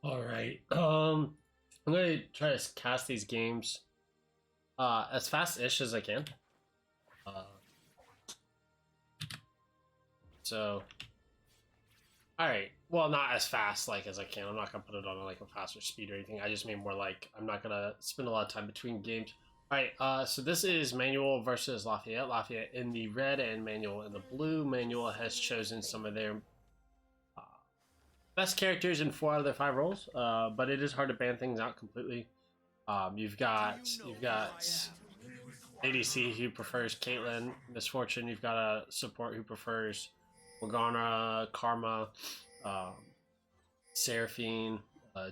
All right. I'm gonna try to cast these games as fast-ish as I can. Uh, so, all right. Well, not as fast like as I can. I'm not gonna put it on like a faster speed or anything. I just mean more like I'm not gonna spend a lot of time between games. All right. So this is Manuel versus Lafayette. Lafayette in the red and Manuel in the blue. Manuel has chosen some of their uh, best characters in 4 out of their 5 roles, but it is hard to ban things out completely. You've got ADC who prefers Caitlyn, Misfortune. You've got a support who prefers Morgana, Karma, um, Seraphine,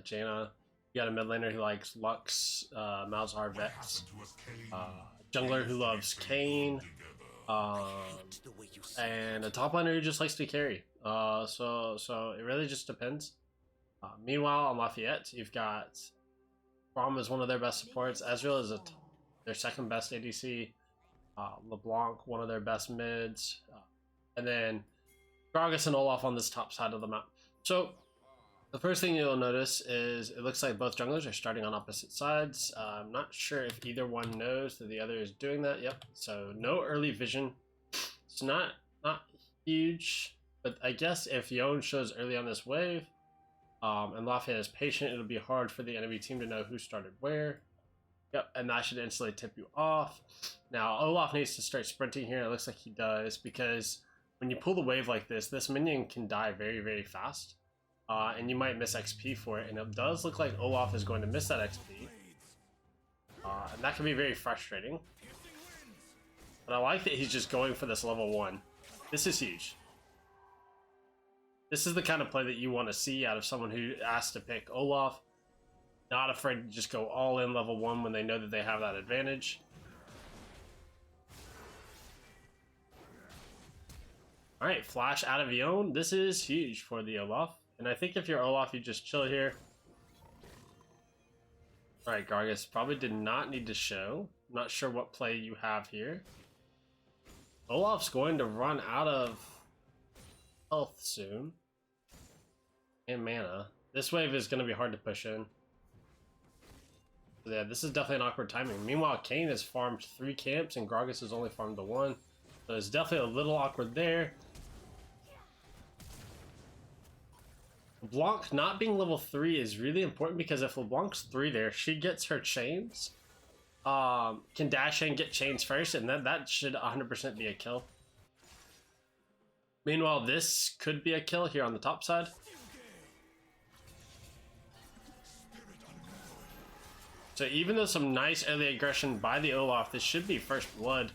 Jaina. You got a mid laner who likes Lux, Malzahar, Vex, uh, jungler who loves Kayn, um, and a top laner who just likes to carry. So it really just depends. Meanwhile, on Lafayette, you've got Braum is one of their best supports. Ezreal is their second best ADC. LeBlanc, one of their best mids. And then Gragas and Olaf on this top side of the map. So the first thing you'll notice is it looks like both junglers are starting on opposite sides. I'm not sure if either one knows that the other is doing that. Yep. So no early vision. It's not huge, but I guess if Yone shows early on this wave, and Lafayette is patient, it'll be hard for the enemy team to know who started where. Yep, and that should instantly tip you off. Now, Olaf needs to start sprinting here. It looks like he does, because when you pull the wave like this minion can die very, very fast. And you might miss XP for it, and it does look like Olaf is going to miss that XP. And that can be very frustrating. But I like that he's just going for this level 1. This is huge. This is the kind of play that you want to see out of someone who asks to pick Olaf. Not afraid to just go all in level 1 when they know that they have that advantage. Alright, flash out of Yone. This is huge for the Olaf. And I think if you're Olaf, you just chill here. Alright, Gragas probably did not need to show. Not sure what play you have here. Olaf's going to run out of health soon. And mana. This wave is going to be hard to push in. Yeah, this is definitely an awkward timing. Meanwhile, Kayn has farmed 3 camps and Gragas has only farmed the 1. So it's definitely a little awkward there. LeBlanc not being level 3 is really important, because if LeBlanc's 3 there, she gets her chains. Can dash in, get chains first, and then that should 100% be a kill. Meanwhile, this could be a kill here on the top side. So even though some nice early aggression by the Olaf, this should be first blood.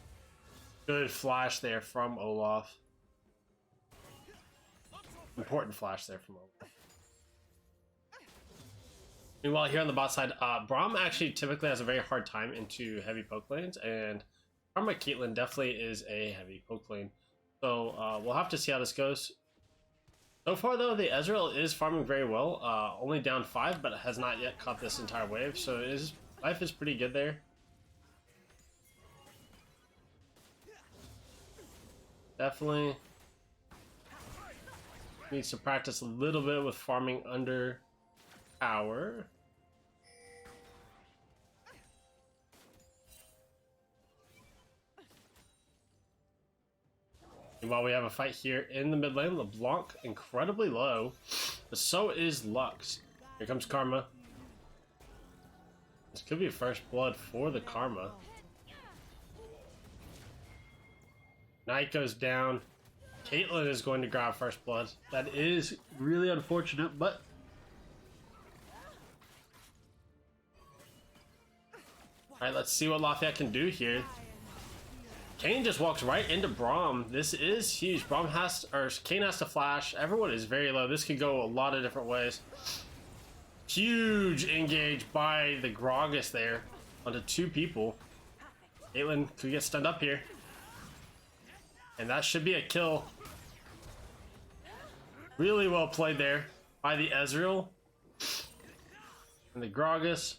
Good flash there from Olaf. Important flash there from Olaf. Meanwhile, here on the bot side, Braum actually typically has a very hard time into heavy poke lanes, and Karma Caitlyn definitely is a heavy poke lane. So we'll have to see how this goes. So far, though, the Ezreal is farming very well. Only down 5, but has not yet caught this entire wave. So his life is pretty good there. Definitely needs to practice a little bit with farming under tower. And while we have a fight here in the mid lane, LeBlanc incredibly low, but so is Lux. Here comes Karma. This could be first blood for the Karma. Knight goes down. Caitlyn is going to grab first blood. That is really unfortunate, but alright, let's see what Lafayette can do here. Kayn just walks right into Braum. This is huge. Kayn has to flash. Everyone is very low. This could go a lot of different ways. Huge engage by the Gragas there onto 2 people. Caitlyn could get stunned up here. And that should be a kill. Really well played there by the Ezreal. And the Gragas.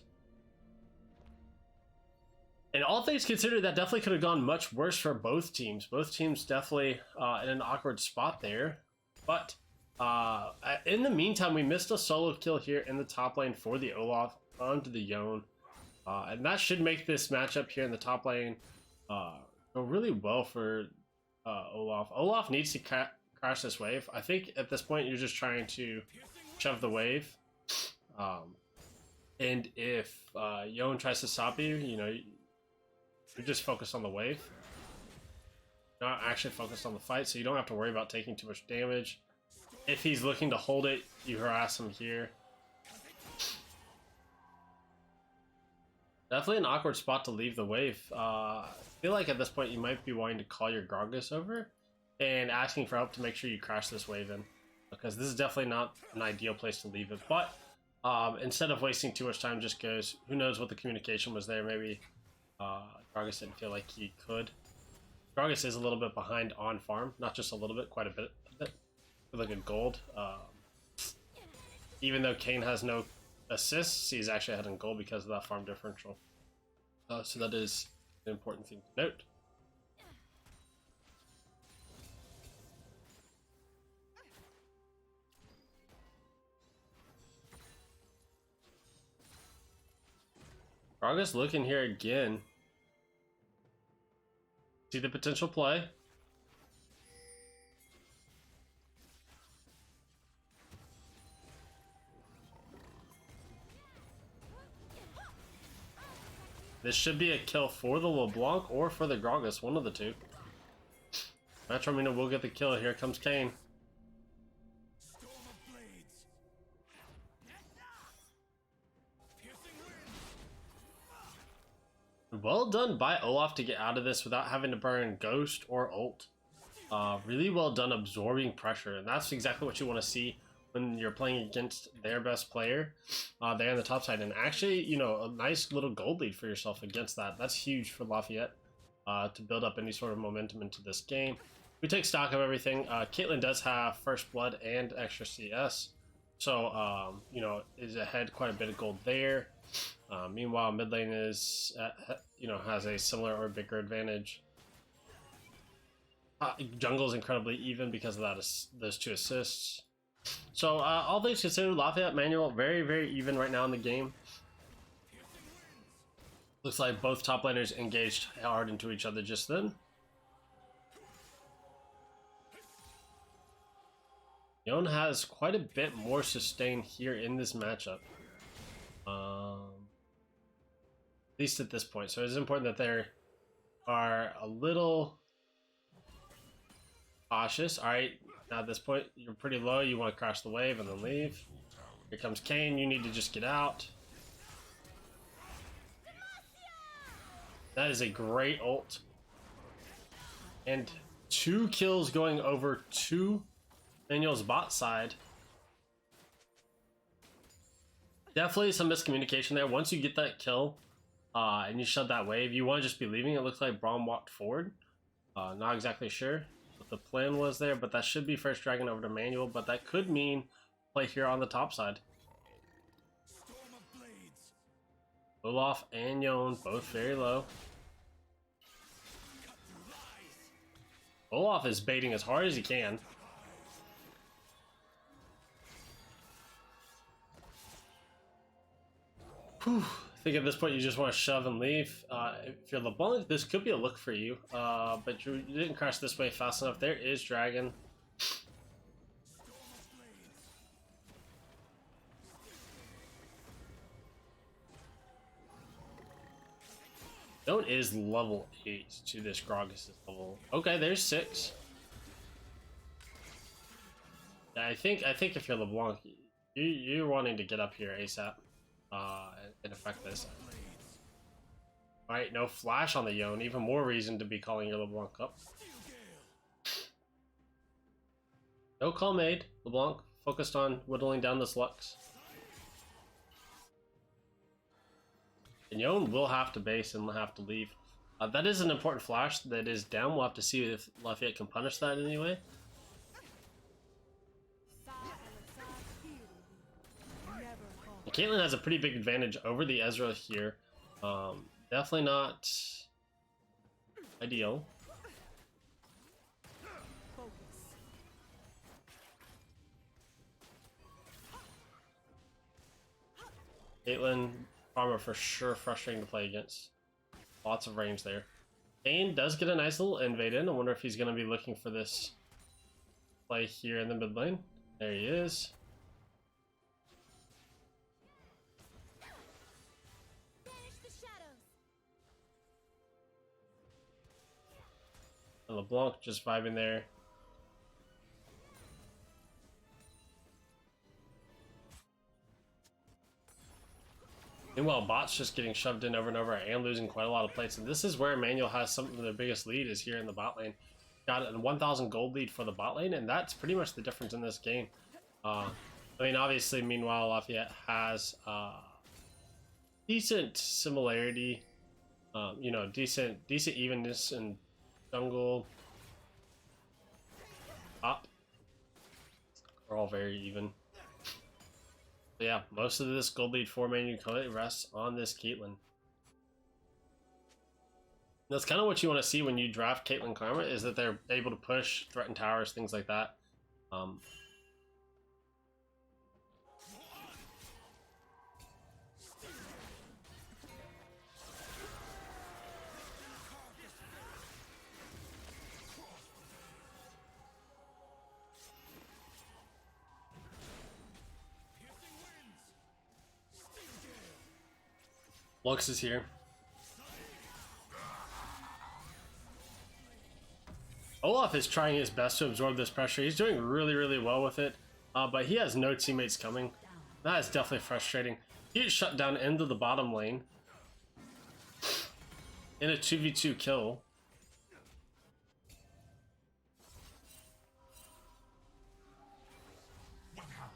And all things considered, that definitely could have gone much worse for both teams. Both teams definitely in an awkward spot there. But In the meantime, we missed a solo kill here in the top lane for the Olaf onto the Yone. And that should make this matchup here in the top lane go really well for Olaf. Olaf needs to crash this wave. I think at this point you're just trying to shove the wave. And if Yone tries to stop you, you know, you just focus on the wave. Not actually focused on the fight, so you don't have to worry about taking too much damage. If he's looking to hold it, you harass him here. Definitely an awkward spot to leave the wave. I feel like at this point you might be wanting to call your Gragas over and asking for help to make sure you crash this wave in, because this is definitely not an ideal place to leave it. But instead of wasting too much time, just goes, who knows what the communication was there. Maybe Gragas didn't feel like he could. Gragas is a little bit behind on farm, not just a little bit, quite a bit of it. Like a gold. Even though Kane has no assists, he's actually ahead in gold because of that farm differential. So that is an important thing to note. Gragas looking here again. See the potential play. This should be a kill for the LeBlanc or for the Gragas, one of the two. Metromina will get the kill. Here comes Kane. Well done by Olaf to get out of this without having to burn Ghost or ult. Really well done absorbing pressure, and that's exactly what you want to see when you're playing against their best player there on the top side. And actually, you know, a nice little gold lead for yourself against that. That's huge for Lafayette to build up any sort of momentum into this game. We take stock of everything. Caitlyn does have first blood and extra CS, so you know, is ahead quite a bit of gold there. Meanwhile, mid lane is you know, has a similar or bigger advantage. Jungle is incredibly even because of that, those two assists. So all things considered, Lafayette, Manuel, very, very even right now in the game. Looks like both top laners engaged hard into each other just then. Yone has quite a bit more sustain here in this matchup. At least at this point. So it's important that they are a little cautious. Alright, now at this point, you're pretty low. You want to crash the wave and then leave. Here comes Kane. You need to just get out. That is a great ult. And 2 kills going over to Manuel's bot side. Definitely some miscommunication there. Once you get that kill and you shut that wave, you want to just be leaving. It looks like Braum walked forward. Not exactly sure what the plan was there, but that should be first dragon over to Manuel, but that could mean play here on the top side. Olaf and Yone both very low. Olaf is baiting as hard as he can. Whew. I think at this point you just want to shove and leave. If you're LeBlanc, this could be a look for you, but you didn't crash this way fast enough. There is Dragon. Yone is level 8 to this Gragas' level. Okay, there's 6. Yeah, I think if you're LeBlanc, you're wanting to get up here ASAP and affect this. Alright, no flash on the Yone. Even more reason to be calling your LeBlanc up. No call made. LeBlanc focused on whittling down this Lux. And Yone will have to base and will have to leave. That is an important flash that is down. We'll have to see if Lafayette can punish that in any way. And Caitlyn has a pretty big advantage over the Ezreal here. Definitely not ideal. Caitlyn, Karma for sure frustrating to play against. Lots of range there. Kane does get a nice little invade in. I wonder if he's going to be looking for this play here in the mid lane. There he is. And LeBlanc just vibing there. Meanwhile, bot's just getting shoved in over and over and losing quite a lot of plates. And this is where Emmanuel has some of their biggest lead is here in the bot lane. Got a 1,000 gold lead for the bot lane, and that's pretty much the difference in this game. I mean, obviously, meanwhile, Lafayette has decent similarity, you know, decent evenness in jungle. Top are all very even. But yeah, most of this gold lead for Man U rests on this Caitlyn. That's kind of what you want to see when you draft Caitlyn Karma, is that they're able to push, threaten towers, things like that. Lux is here. Olaf is trying his best to absorb this pressure. He's doing really, really well with it, but he has no teammates coming. That is definitely frustrating. He gets shut down into the bottom lane in a 2v2 kill.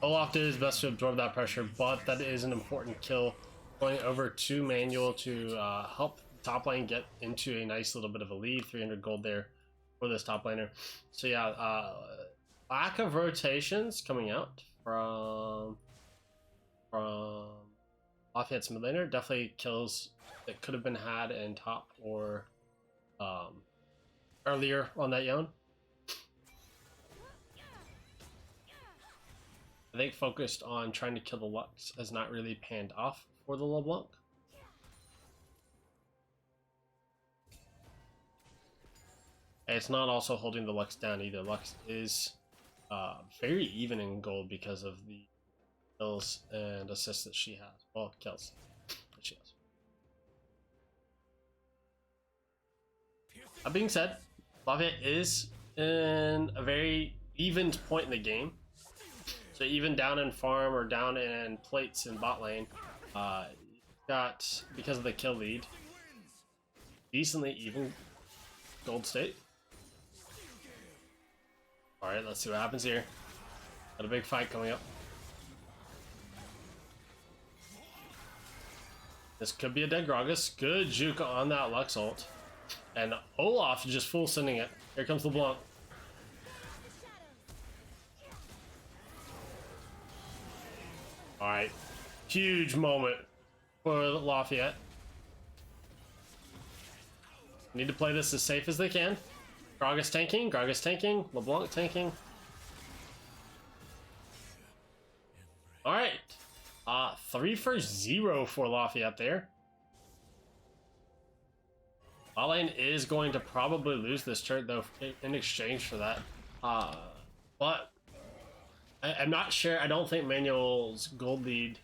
Olaf did his best to absorb that pressure, but that is an important kill. Going over to Manuel to help top lane get into a nice little bit of a lead. 300 gold there for this top laner. So yeah, lack of rotations coming out from Lafayette's mid laner. Definitely kills that could have been had in top or earlier on that Yon. I think focused on trying to kill the Lux has not really panned off for the LeBlanc. And it's not also holding the Lux down either. Lux is very even in gold because of the kills and assists that she has. Well, kills that she has. That being said, Lafayette is in a very even point in the game. So even down in farm or down in plates in bot lane, got, because of the kill lead, decently even gold state. Alright, let's see what happens here. Got a big fight coming up. This could be a dead Gragas. Good juke on that Lux ult. And Olaf just full sending it. Here comes LeBlanc. Alright, huge moment for Lafayette. Need to play this as safe as they can. Gragas tanking, LeBlanc tanking. Alright, 3 for 0 for Lafayette there. Bot lane is going to probably lose this turret though in exchange for that. But I'm not sure. I don't think Manuel's gold lead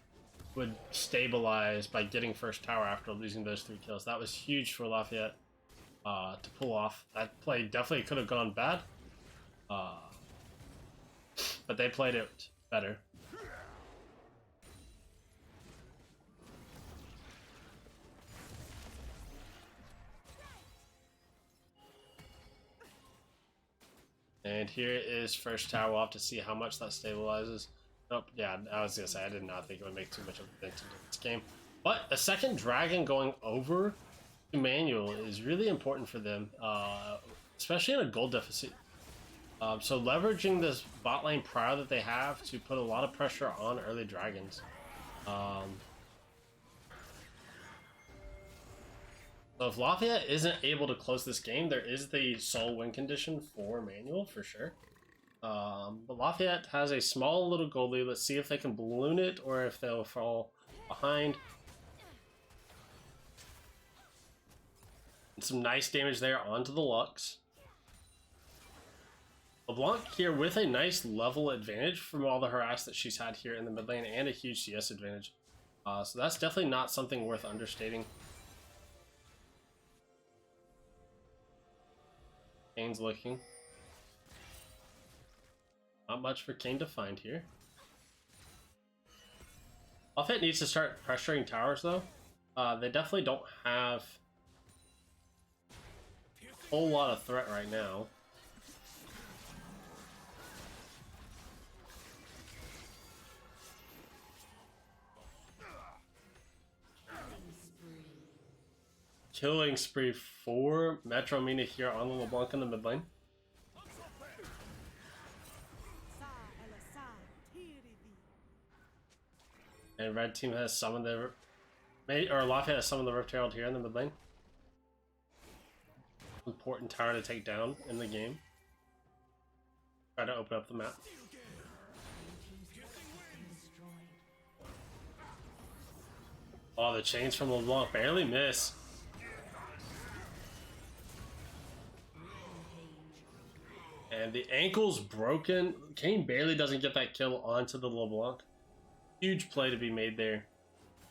would stabilize by getting first tower after losing those 3 kills. That was huge for Lafayette to pull off. That play definitely could have gone bad, but they played it better. And here is first tower. We'll have to see how much that stabilizes. Nope, yeah, I was gonna say I did not think it would make too much of a difference in this game. But a second dragon going over to Manuel is really important for them, especially in a gold deficit. So leveraging this bot lane prior that they have to put a lot of pressure on early dragons. So if Lafayette isn't able to close this game, there is the sole win condition for Manuel for sure. But Lafayette has a small little gold lead. Let's see if they can balloon it or if they'll fall behind. And some nice damage there onto the Lux. LeBlanc here with a nice level advantage from all the harass that she's had here in the mid lane and a huge CS advantage. So that's definitely not something worth understating. Kane's looking. Not much for Kane to find here. Lafayette needs to start pressuring towers though. They definitely don't have a whole lot of threat right now. Killing spree for Metro Mina here on the LeBlanc in the mid lane. And red team has summoned the Lafayette has summoned the Rift Herald here in the mid lane. Important tower to take down in the game. Try to open up the map. Oh, the chains from LeBlanc barely miss. And the ankle's broken. Kane barely doesn't get that kill onto the LeBlanc. Huge play to be made there.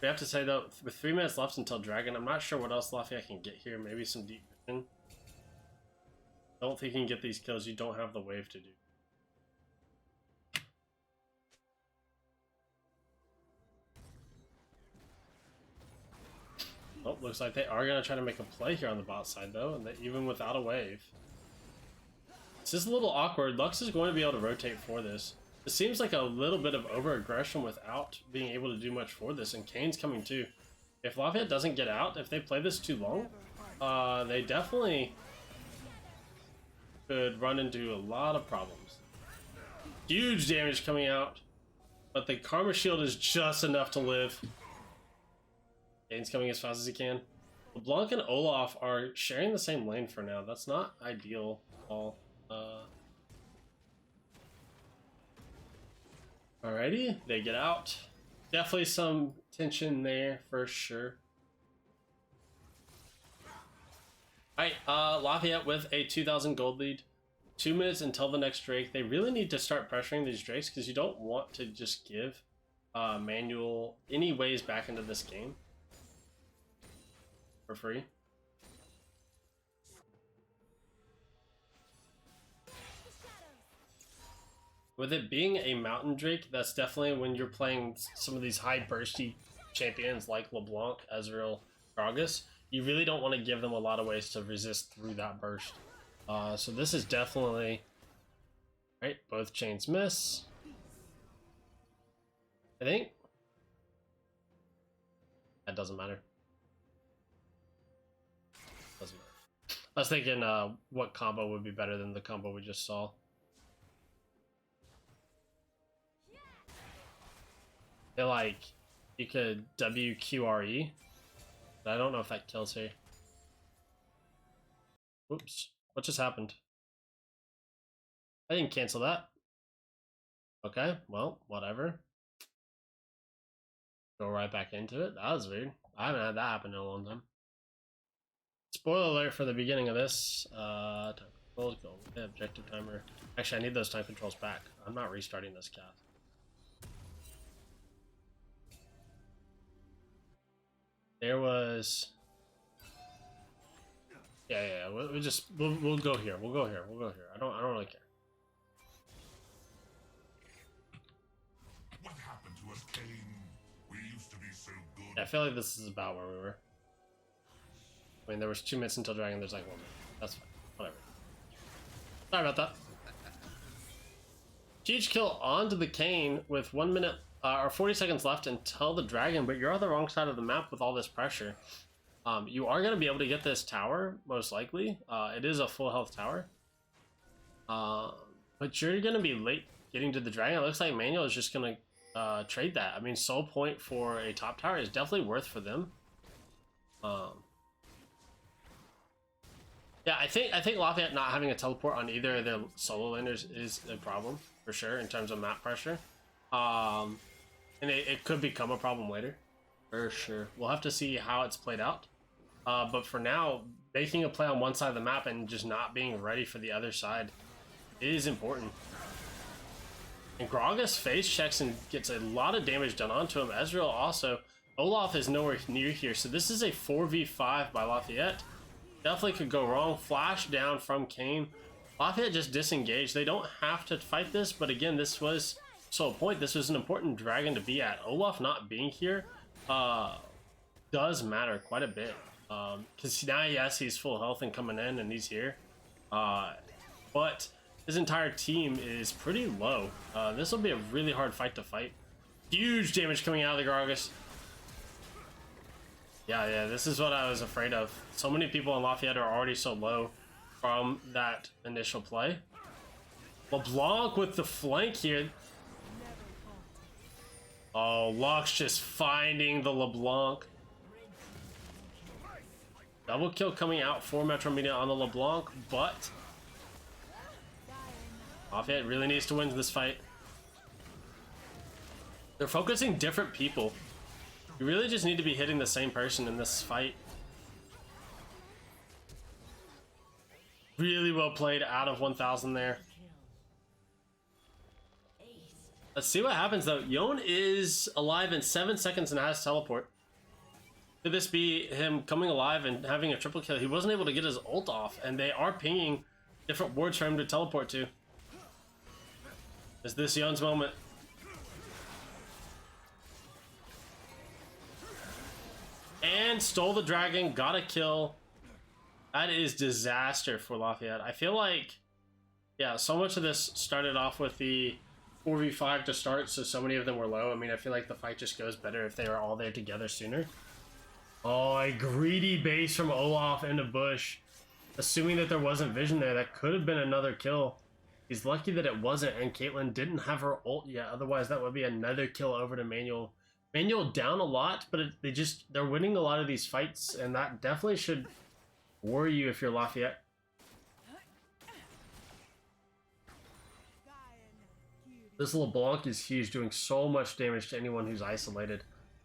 We have to say though, with 3 minutes left until Dragon, I'm not sure what else Lafayette can get here. Maybe some deep vision. Don't think you can get these kills. You don't have the wave to do. Oh, looks like they are going to try to make a play here on the bot side though, and even without a wave. This is a little awkward. Lux is going to be able to rotate for this. It seems like a little bit of over-aggression without being able to do much for this, and Kane's coming too. If Lafayette doesn't get out, if they play this too long, they definitely could run into a lot of problems. Huge damage coming out, but the Karma Shield is just enough to live. Kane's coming as fast as he can. LeBlanc and Olaf are sharing the same lane for now. That's not ideal at all. Alrighty, they get out. Definitely some tension there for sure. Alright, Lafayette with a 2,000 gold lead. 2 minutes until the next Drake. They really need to start pressuring these Drakes because you don't want to just give Manual any ways back into this game for free. With it being a mountain Drake, that's definitely when you're playing some of these high bursty champions like LeBlanc, Ezreal, Gragas, you really don't want to give them a lot of ways to resist through that burst. So this is definitely... Right, both chains miss. I think. That doesn't matter. Doesn't matter. I was thinking what combo would be better than the combo we just saw. They're like, you could WQRE, but I don't know if that kills her. Oops, what just happened? I didn't cancel that. Okay, well, whatever. Go right back into it. That was weird. I haven't had that happen in a long time. Spoiler alert for the beginning of this. Time controls, go with the objective timer. Actually, I need those time controls back. I'm not restarting this cast. There was... Yeah, we'll go here. We'll go here. I don't really care. What happened to us, Kane? We used to be so good. Yeah, I feel like this is about where we were. I mean, there was 2 minutes until Dragon. There's like 1 minute. That's fine. Whatever. Sorry about that. Huge kill onto the Kane with 1 minute or 40 seconds left until the Dragon, but you're on the wrong side of the map with all this pressure. You are going to be able to get this tower, most likely. It is a full health tower. But you're going to be late getting to the Dragon. It looks like Manual is just going to trade that. I mean, soul point for a top tower is definitely worth for them. Yeah, I think Lafayette not having a teleport on either of their solo laners is a problem, for sure, in terms of map pressure. And it could become a problem later. For sure. We'll have to see how it's played out. But for now, making a play on one side of the map and just not being ready for the other side is important. And Gragas face checks and gets a lot of damage done onto him. Ezreal also. Olaf is nowhere near here, so this is a 4v5 by Lafayette. Definitely could go wrong. Flash down from Kane. Lafayette just disengaged. They don't have to fight this, but again, this was so point. This was an important dragon to be at. Olaf not being here does matter quite a bit. Because now, yes, he's full health and coming in, and he's here. But his entire team is pretty low. This will be a really hard fight to fight. Huge damage coming out of the Gragas. Yeah, this is what I was afraid of. So many people in Lafayette are already so low from that initial play. LeBlanc with the flank here. Oh, Locke's just finding the LeBlanc. Double kill coming out for Metro Media on the LeBlanc, but Lafayette really needs to win this fight. They're focusing different people. You really just need to be hitting the same person in this fight. Really well played out of 1,000 there. Let's see what happens though. Yon is alive in 7 seconds and has teleport. Could this be him coming alive and having a triple kill? He wasn't able to get his ult off, and they are pinging different wards for him to teleport to. Is this Yon's moment? And stole the dragon, got a kill. That is disaster for Lafayette. I feel like, yeah, so much of this started off with the 4v5 to start, so many of them were low. I mean, I feel like the fight just goes better if they were all there together sooner. Oh, a greedy base from Olaf into bush. Assuming that there wasn't vision there, that could have been another kill. He's lucky that it wasn't, and Caitlyn didn't have her ult yet. Otherwise, that would be another kill over to Manuel. Manuel down a lot, but they're winning a lot of these fights, and that definitely should worry you if you're Lafayette. This LeBlanc is huge, doing so much damage to anyone who's isolated.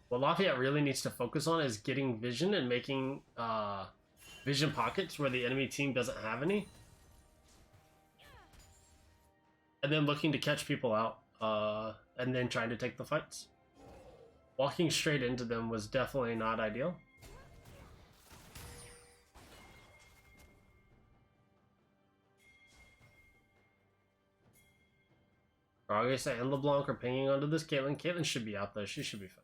What Lafayette really needs to focus on is getting vision and making vision pockets where the enemy team doesn't have any. And then looking to catch people out, and then trying to take the fights. Walking straight into them was definitely not ideal. Gragas and LeBlanc are pinging onto this Caitlyn. Caitlyn should be out though. She should be fine.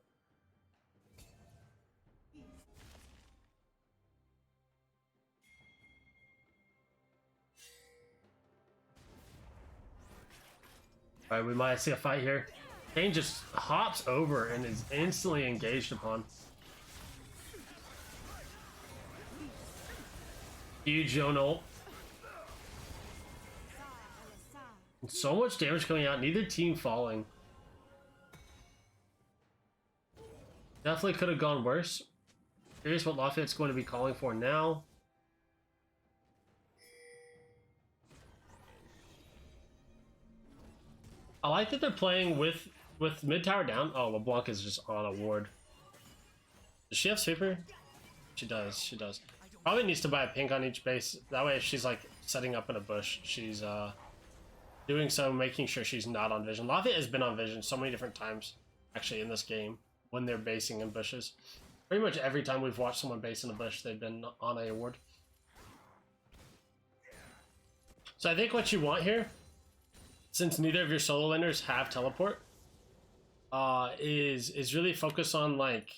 Alright, we might see a fight here. Kane just hops over and is instantly engaged upon. Huge Yon ult. So much damage coming out, neither team falling. Definitely could have gone worse. Curious what Lafayette's going to be calling for now. I like that they're playing with mid tower down. Oh, LeBlanc is just on a ward. Does she have sweeper? She does, she does. Probably needs to buy a pink on each base. That way if she's like setting up in a bush, she's doing so, making sure she's not on vision. Lafayette has been on vision so many different times, actually, in this game, when they're basing in bushes. Pretty much every time we've watched someone base in a bush, they've been on a ward. So I think what you want here, since neither of your solo laners have teleport, is really focus on like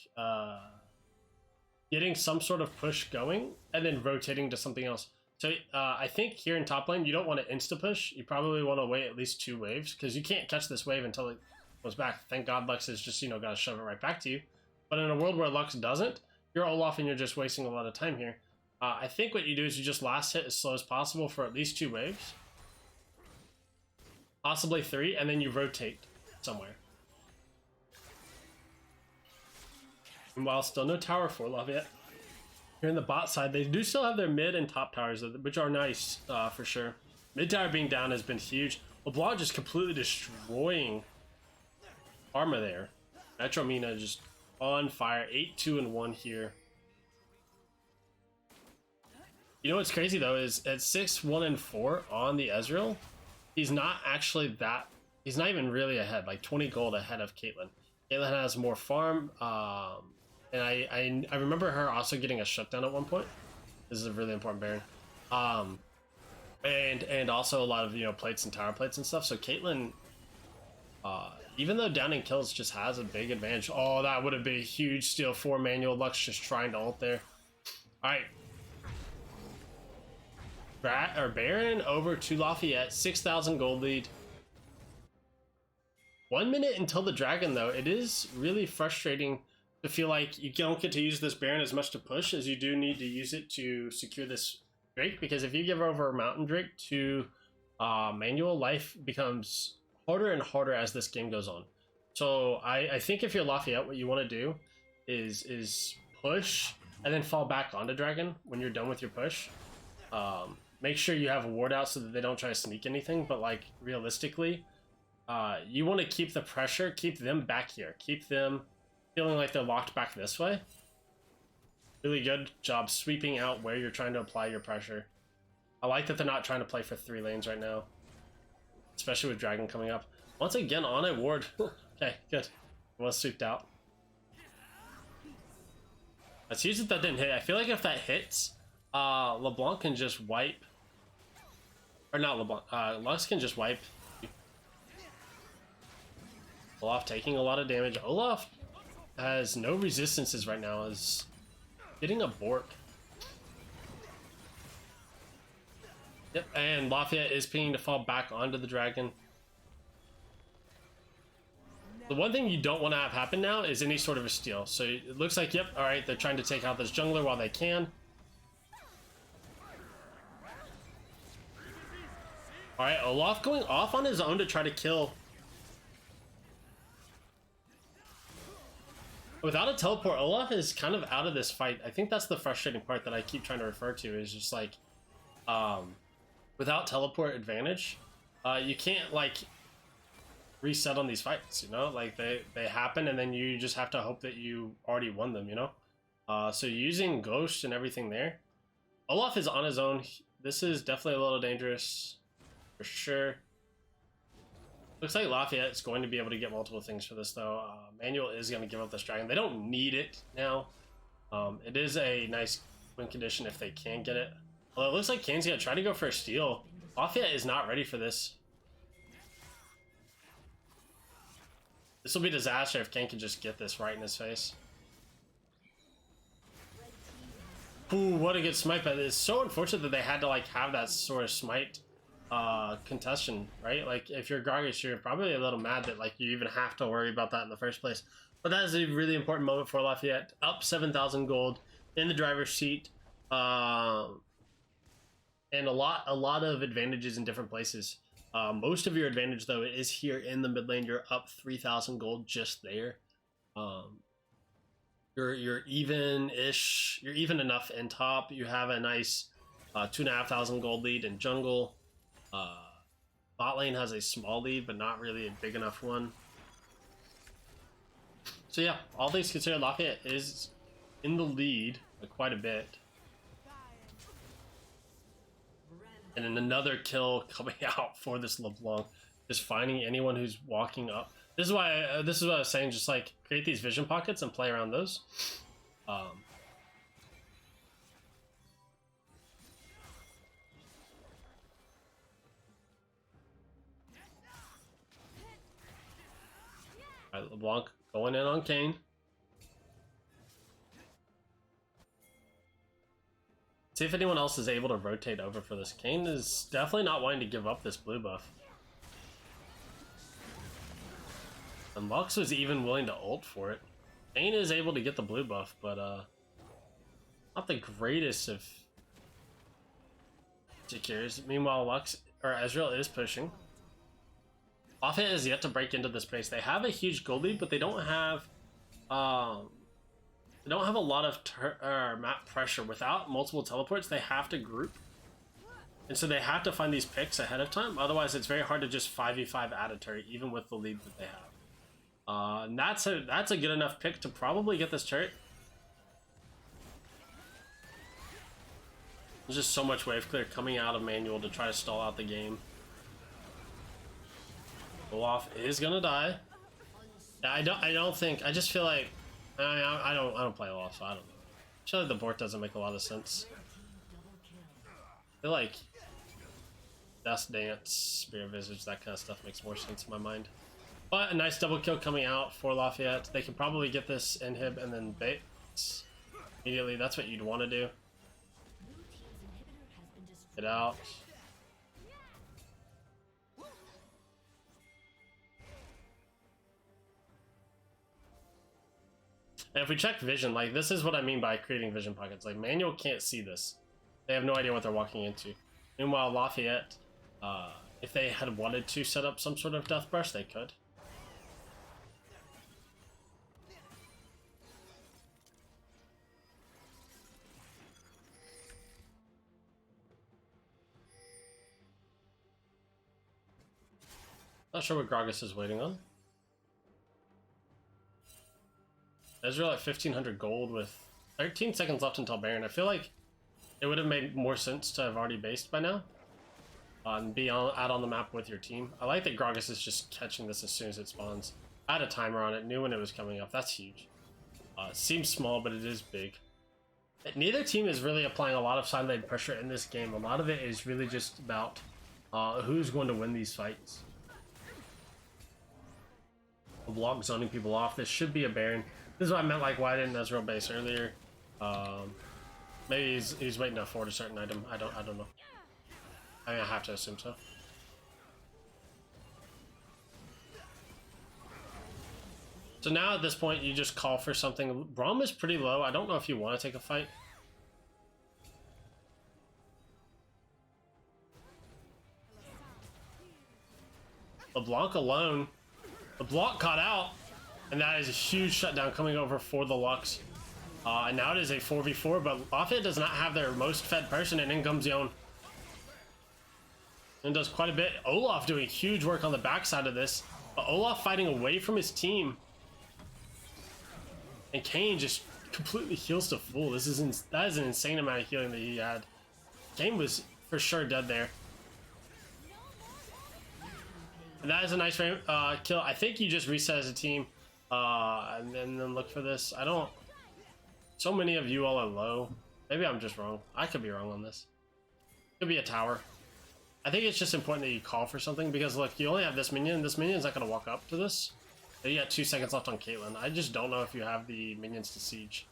getting some sort of push going and then rotating to something else. So I think here in top lane, you don't want to insta-push. You probably want to wait at least 2 waves, because you can't catch this wave until it goes back. Thank God Lux is just, got to shove it right back to you. But in a world where Lux doesn't, you're Olaf and you're just wasting a lot of time here. I think what you do is you just last hit as slow as possible for at least 2 waves. Possibly 3, and then you rotate somewhere. Meanwhile, still no tower for Lafayette. Here in the bot side, they do still have their mid and top towers, which are nice for sure. Mid tower being down has been huge. LeBlanc just completely destroying Arma there. Metro Mina just on fire. 8-2-1 here. You know what's crazy though is at 6-1-4 on the Ezreal, he's not actually that. He's not even really ahead, like 20 gold ahead of Caitlyn. Caitlyn has more farm, and I remember her also getting a shutdown at one point. This is a really important Baron, and also a lot of, you know, plates and tower plates and stuff. So Caitlyn, even though downing kills, just has a big advantage. Oh, that would have been a huge steal for Manual. Lux just trying to ult there. All right. Baron over to Lafayette, 6,000 gold lead. 1 minute until the dragon though. It is really frustrating to feel like you don't get to use this Baron as much to push as you do need to use it to secure this Drake, because if you give over Mountain Drake to Manual, life becomes harder and harder as this game goes on. So I think if you're Lafayette, what you want to do is push and then fall back onto dragon when you're done with your push. Make sure you have a ward out so that they don't try to sneak anything, but like realistically, you want to keep the pressure, keep them back here, keep them feeling like they're locked back this way. Really good job sweeping out where you're trying to apply your pressure. I like that they're not trying to play for 3 lanes right now, especially with dragon coming up. Once again on a ward. Okay, good. Was sweeped out. Let's use it. That didn't hit. I feel like if that hits, LeBlanc can just wipe. Or not LeBlanc, Lux can just wipe. Olaf taking a lot of damage. Olaf has no resistances right now, is getting a bork. Yep, and Lafayette is pinging to fall back onto the dragon. The one thing you don't want to have happen now is any sort of a steal. So it looks like, yep, all right, they're trying to take out this jungler while they can. All right, Olaf going off on his own to try to kill. Without a teleport, Olaf is kind of out of this fight. I think that's the frustrating part that I keep trying to refer to, is just like, without teleport advantage, you can't like reset on these fights, you know? Like they happen and then you just have to hope that you already won them, you know? So using Ghost and everything there. Olaf is on his own. This is definitely a little dangerous. For sure. Looks like Lafayette is going to be able to get multiple things for this though. Manual is going to give up this dragon. They don't need it now. It is a nice win condition if they can get it. Well, it looks like Kane's going to try to go for a steal. Lafayette is not ready for this. This will be a disaster if Kane can just get this right in his face. Ooh, what a good smite, but it's so unfortunate that they had to like have that sort of smite contestation, right? Like if you're Gargish, you're probably a little mad that like you even have to worry about that in the first place. But that is a really important moment for Lafayette. Up 7,000 gold in the driver's seat, and a lot of advantages in different places. Most of your advantage though is here in the mid lane. You're up 3,000 gold just there. You're even-ish. You're even enough in top. You have a nice 2,500 gold lead in jungle. Bot lane has a small lead, but not really a big enough one. So yeah, all things considered, Lafayette is in the lead quite a bit. And then another kill coming out for this LeBlanc. Just finding anyone who's walking up. This is why this is what I was saying. Just like create these vision pockets and play around those. All right, LeBlanc going in on Kane. See if anyone else is able to rotate over for this. Kane is definitely not wanting to give up this blue buff. And Lux was even willing to ult for it. Kane is able to get the blue buff, but not the greatest of secures. Meanwhile, Lux or Ezreal is pushing. Lafayette is yet to break into this space. They have a huge gold lead, but they don't have a lot of map pressure. Without multiple teleports, they have to group. And so they have to find these picks ahead of time. Otherwise, it's very hard to just 5v5 at a turret, even with the lead that they have. And that's a good enough pick to probably get this turret. There's just so much wave clear coming out of manual to try to stall out the game. Olaf is gonna die. Yeah, I don't think. I just feel like I don't play Olaf, so I don't know. I feel like the board doesn't make a lot of sense. I feel like Dust Dance, Spirit Visage, that kind of stuff makes more sense in my mind. But a nice double kill coming out for Lafayette. They can probably get this inhib and then bait immediately. That's what you'd want to do. Get out. And if we check vision, like, this is what I mean by creating vision pockets. Like, manual can't see this. They have no idea what they're walking into. Meanwhile, Lafayette, if they had wanted to set up some sort of death brush, they could. Not sure what Gragas is waiting on. Ezreal at 1500 gold with 13 seconds left until Baron. I feel like it would have made more sense to have already based by now. And be out on the map with your team. I like that Gragas is just catching this as soon as it spawns. I had a timer on it, knew when it was coming up. That's huge. It seems small, but it is big. Neither team is really applying a lot of side lane pressure in this game. A lot of it is really just about who's going to win these fights. Block zoning people off. This should be a Baron. This is what I meant, like, why didn't Ezreal base earlier? Maybe he's waiting to afford a certain item. I don't know. I mean, I have to assume so. So now at this point, you just call for something. Braum is pretty low. I don't know if you want to take a fight. LeBlanc alone. LeBlanc caught out. And that is a huge shutdown coming over for the Lux. And now it is a 4v4, but Lafayette does not have their most fed person, and in comes Yone. And does quite a bit. Olaf doing huge work on the backside of this. But Olaf fighting away from his team. And Kane just completely heals to full. That is an insane amount of healing that he had. Kane was for sure dead there. And that is a nice kill. I think you just reset as a team. And then look for this. I don't... So many of you all are low. Maybe I'm just wrong. I could be wrong on this. Could be a tower. I think it's just important that you call for something because look, you only have this minion. This minion's not going to walk up to this. You got 2 seconds left on Caitlyn. I just don't know if you have the minions to siege.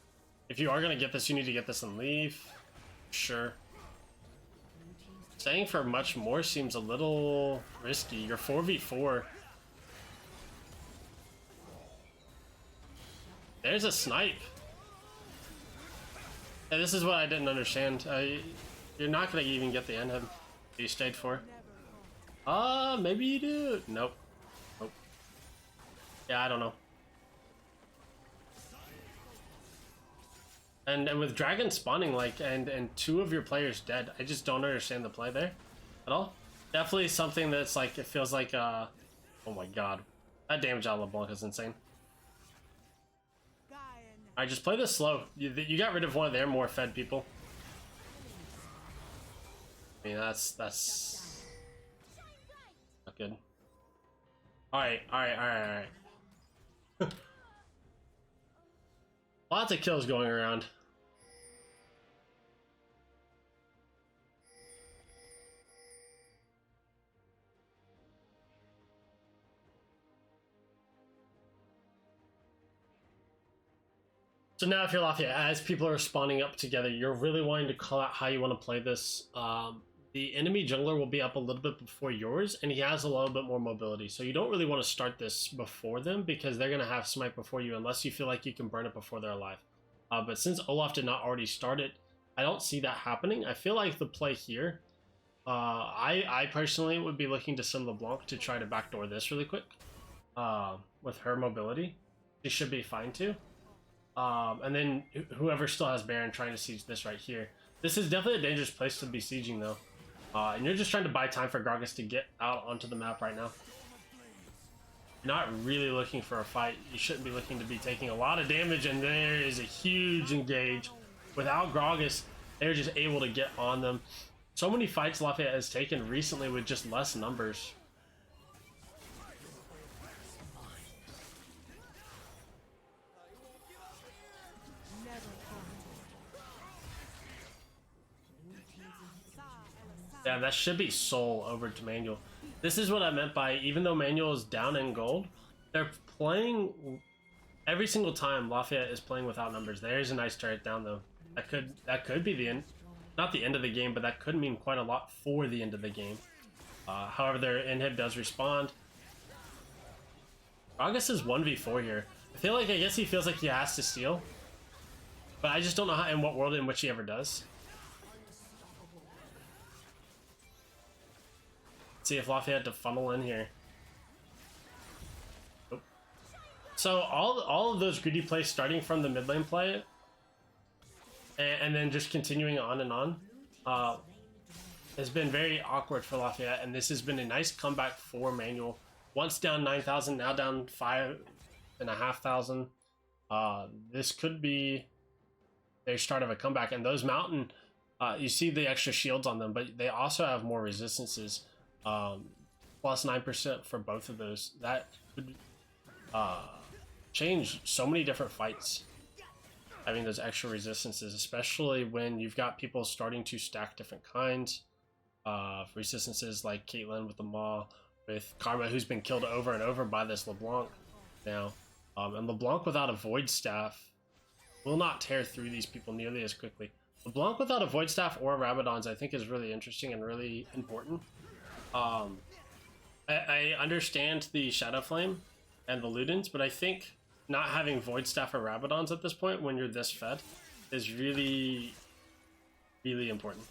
If you are going to get this, you need to get this and leave. Sure. Staying for much more seems a little risky. You're 4v4. There's a snipe. Yeah, this is what I didn't understand. You're not going to even get the end him that you stayed for. Maybe you do. Nope. Nope. Yeah, I don't know. And with Dragon spawning, like, and 2 of your players dead, I just don't understand the play there at all. Definitely something that's like, it feels like, oh my god. That damage out of LeBlanc is insane. Alright, just play this slow. You got rid of one of their more fed people. I mean, that's not good. Alright. Lots of kills going around. So now if you're Lafayette, as people are spawning up together, you're really wanting to call out how you want to play this. The enemy jungler will be up a little bit before yours, and he has a little bit more mobility. So you don't really want to start this before them because they're going to have smite before you unless you feel like you can burn it before they're alive. But since Olaf did not already start it, I don't see that happening. I feel like the play here, I personally would be looking to send LeBlanc to try to backdoor this really quick. With her mobility, she should be fine too. And then whoever still has Baron trying to siege this right here. This is definitely a dangerous place to be sieging though. And you're just trying to buy time for Gragas to get out onto the map right now. you're not really looking for a fight. You shouldn't be looking to be taking a lot of damage, and there is a huge engage. Without Gragas, they're just able to get on them. So many fights Lafayette has taken recently with just less numbers. Yeah, that should be Soul over to Manual. This is what I meant by, even though Manual is down in gold, they're playing every single time. Lafayette is playing without numbers. There's a nice turret down though. That could be the end, not the end of the game, but that could mean quite a lot for the end of the game. However, their inhib does respond. August is 1v4 here. I guess he feels like he has to steal, but I just don't know how, in what world in which he ever does. See if Lafayette to funnel in here. Nope. So all of those greedy plays starting from the mid lane play and then just continuing on and on has been very awkward for Lafayette, and this has been a nice comeback for Manual. Once down 9,000, now down 5,500. This could be their start of a comeback, and those mountain, you see the extra shields on them, but they also have more resistances. Plus 9% for both of those. That could change so many different fights, having those extra resistances, especially when you've got people starting to stack different kinds of resistances, like Caitlyn with the Maw, with Karma, who's been killed over and over by this LeBlanc now. And LeBlanc without a Void Staff will not tear through these people nearly as quickly. LeBlanc without a Void Staff or Rabadons, I think, is really interesting and really important. I understand the Shadow Flame and the Ludens, but I think not having Void Staff or Rabadons at this point when you're this fed is really, really important.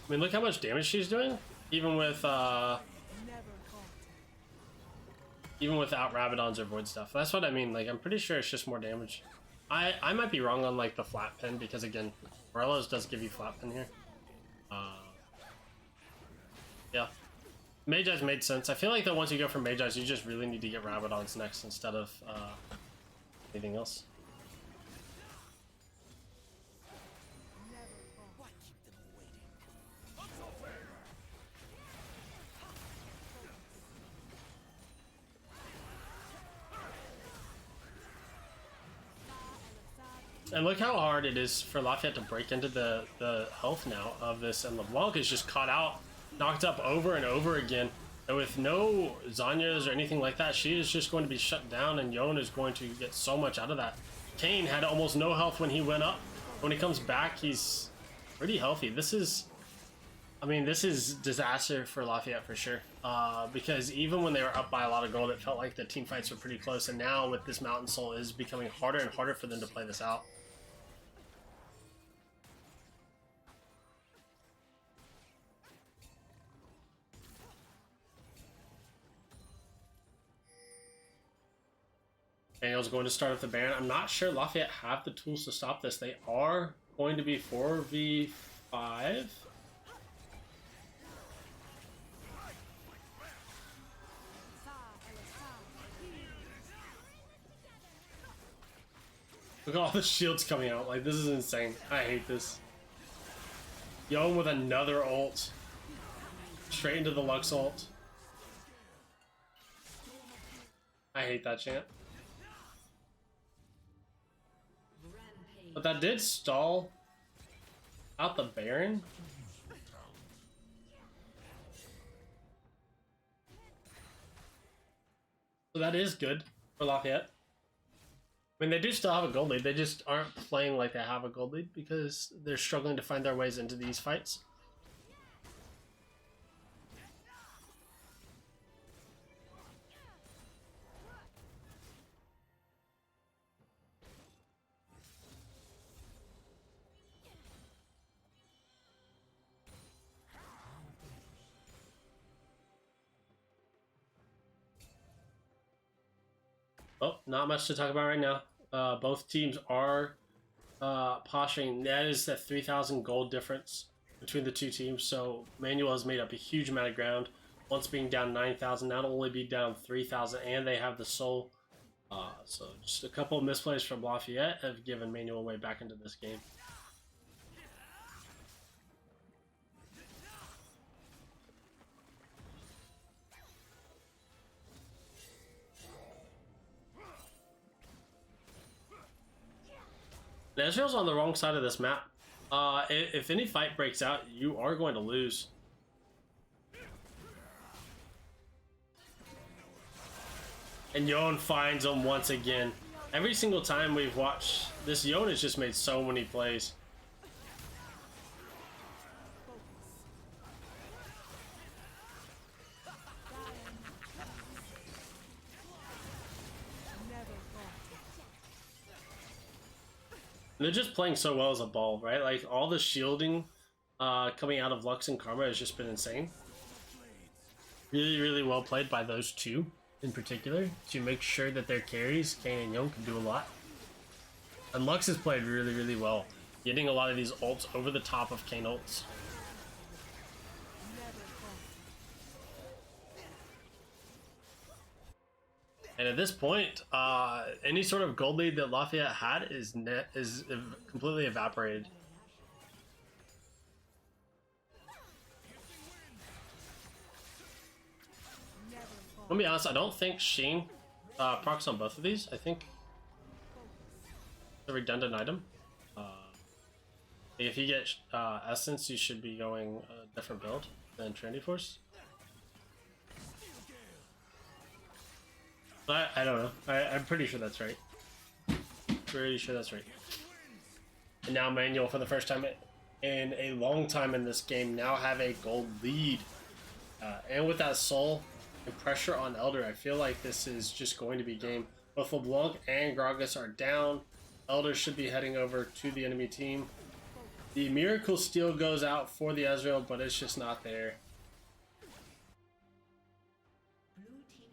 I mean, look how much damage she's doing, even without Rabadons or Void Stuff. That's what I mean. Like, I'm pretty sure it's just more damage. I might be wrong on like the flat pin, because again, Morello's does give you flat pin here. Yeah, Magi's made sense. I feel like that once you go for Magi's, you just really need to get Rabadons next instead of anything else. And look how hard it is for Lafayette to break into the health now of this, and LeBlanc is just caught out, knocked up over and over again. And with no Zanyas or anything like that, she is just going to be shut down, and Yon is going to get so much out of that. Kane had almost no health when he went up. When he comes back, he's pretty healthy. This is, I mean, this is disaster for Lafayette for sure. Because even when they were up by a lot of gold, it felt like the team fights were pretty close. And now with this Mountain Soul, it is becoming harder and harder for them to play this out. Daniel's going to start up the Baron. I'm not sure Lafayette have the tools to stop this. They are going to be 4v5. Look at all the shields coming out. Like, this is insane. I hate this. Yon with another ult. Straight into the Lux ult. I hate that chant. But that did stall out the Baron. So that is good for Lafayette. I mean, they do still have a gold lead. They just aren't playing like they have a gold lead because they're struggling to find their ways into these fights. Oh, not much to talk about right now. Both teams are posturing, that is the 3,000 gold difference between the two teams. So Manuel has made up a huge amount of ground. Once being down 9,000, now to only be down 3,000, and they have the soul. So just a couple of misplays from Lafayette have given Manuel way back into this game. Ezreal's on the wrong side of this map. If any fight breaks out, you are going to lose. And Yon finds him once again. Every single time we've watched this, Yon has just made so many plays. And they're just playing so well as a ball, right? Like all the shielding coming out of Lux and Karma has just been insane. Really, really well played by those two in particular to make sure that their carries, Kayn and Yon, can do a lot. And Lux has played really, really well, getting a lot of these ults over the top of Kayn ults. And at this point, any sort of gold lead that Lafayette had is completely evaporated. Let me be honest, I don't think Sheen procs on both of these. I think it's a redundant item. If you get Essence, you should be going a different build than Trinity Force. I don't know. I'm pretty sure that's right. Pretty sure that's right. And now Manuel, for the first time in a long time in this game, now have a gold lead. And with that soul and pressure on Elder, I feel like this is just going to be game. Both LeBlanc and Gragas are down. Elder should be heading over to the enemy team. The Miracle Steel goes out for the Ezreal, but it's just not there.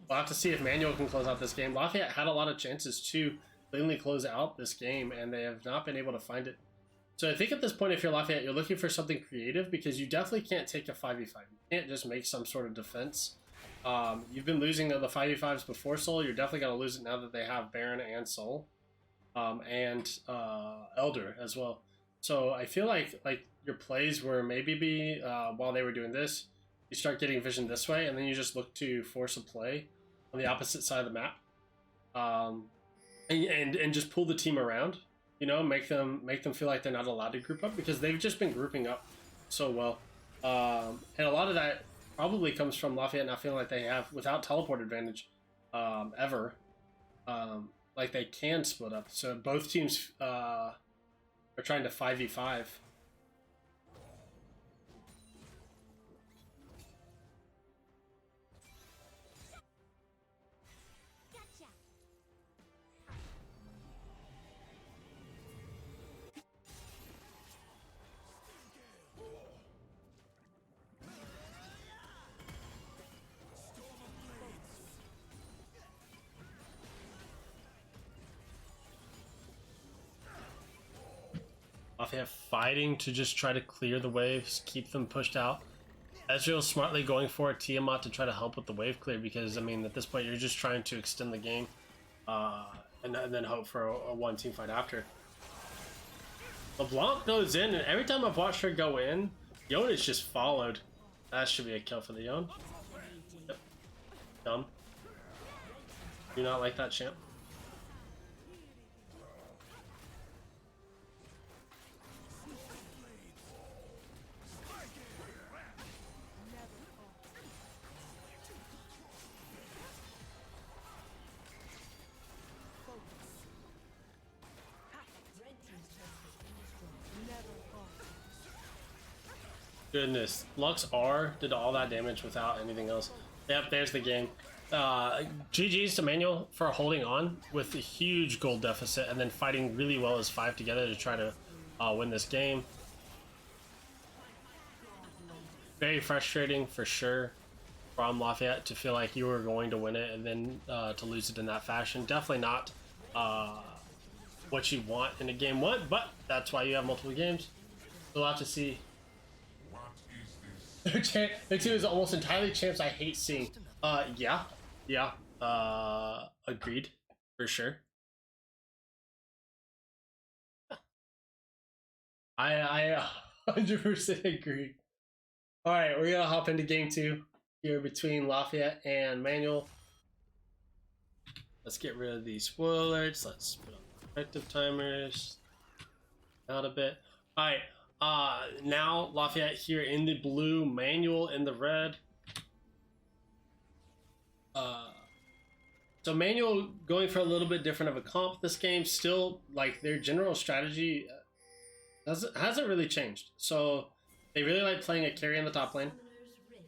We'll have to see if Manuel can close out this game. Lafayette had a lot of chances to cleanly close out this game, and they have not been able to find it. So I think at this point, if you're Lafayette, you're looking for something creative, because you definitely can't take a 5v5. You can't just make some sort of defense. You've been losing the 5v5s before Soul. You're definitely going to lose it now that they have Baron and Soul. And Elder as well. So I feel like your plays were maybe while they were doing this, you start getting vision this way, and then you just look to force a play on the opposite side of the map, and just pull the team around. You know, make them feel like they're not allowed to group up, because they've just been grouping up so well. And a lot of that probably comes from Lafayette not feeling like they have, without teleport advantage, ever, like they can split up. So both teams are trying to 5v5. Lafayette fighting to just try to clear the waves, keep them pushed out. Ezreal smartly going for a Tiamat to try to help with the wave clear, because I mean at this point you're just trying to extend the game, and then hope for a one team fight after. LeBlanc goes in, and every time I've watched her go in, Yon is just followed. That should be a kill for the Yon. Yep. Dumb. Do not like that, champ. Goodness, Lux R did all that damage without anything else. Yep, there's the game. GG's to Manuel for holding on with a huge gold deficit and then fighting really well as 5 together to try to win this game. Very frustrating for sure from Lafayette to feel like you were going to win it and then to lose it in that fashion. Definitely not what you want in a game one, but that's why you have multiple games. So we'll have to see. What is this? Their team is almost entirely champs I hate seeing. Yeah. Yeah. Agreed. For sure. I 100% agree. Alright, we're gonna hop into game two here between Lafayette and Manuel. Let's get rid of these spoilers. Let's put on the effective timers. Out a bit. Alright, now Lafayette here in the blue, Manuel in the red. So Manuel going for a little bit different of a comp this game. Still, like, their general strategy hasn't really changed. So they really like playing a carry in the top lane.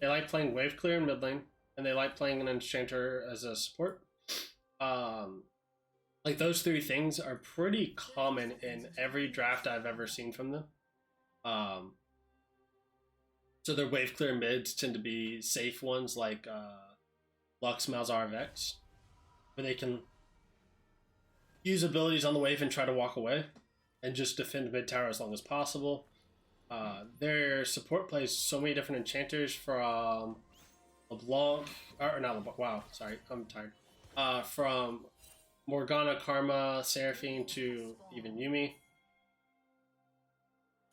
They like playing wave clear in mid lane, and they like playing an enchanter as a support. Like those three things are pretty common in every draft I've ever seen from them. So their wave clear mids tend to be safe ones like Lux, Malzahar, Vex, where they can use abilities on the wave and try to walk away and just defend mid tower as long as possible. Their support plays so many different enchanters from LeBlanc, or not LeBlanc, wow, sorry, I'm tired. From Morgana, Karma, Seraphine to even Yuumi.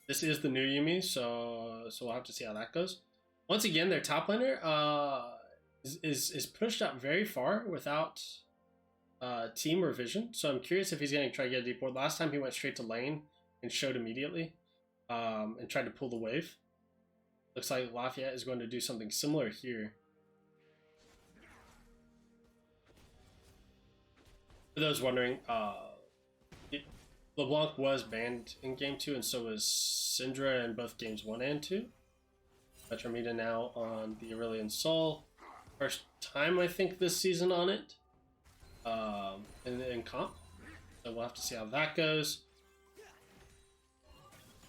This is the new Yuumi, so we'll have to see how that goes. Once again, their top laner is pushed up very far without team or vision, so I'm curious if he's going to try to get a deep board. Last time he went straight to lane and showed immediately and tried to pull the wave. Looks like Lafayette is going to do something similar here. For those wondering, LeBlanc was banned in game 2, and so was Syndra in both games 1 and 2. Metromita now on the Aurelion Soul. First time, I think, this season on it in comp. So we'll have to see how that goes.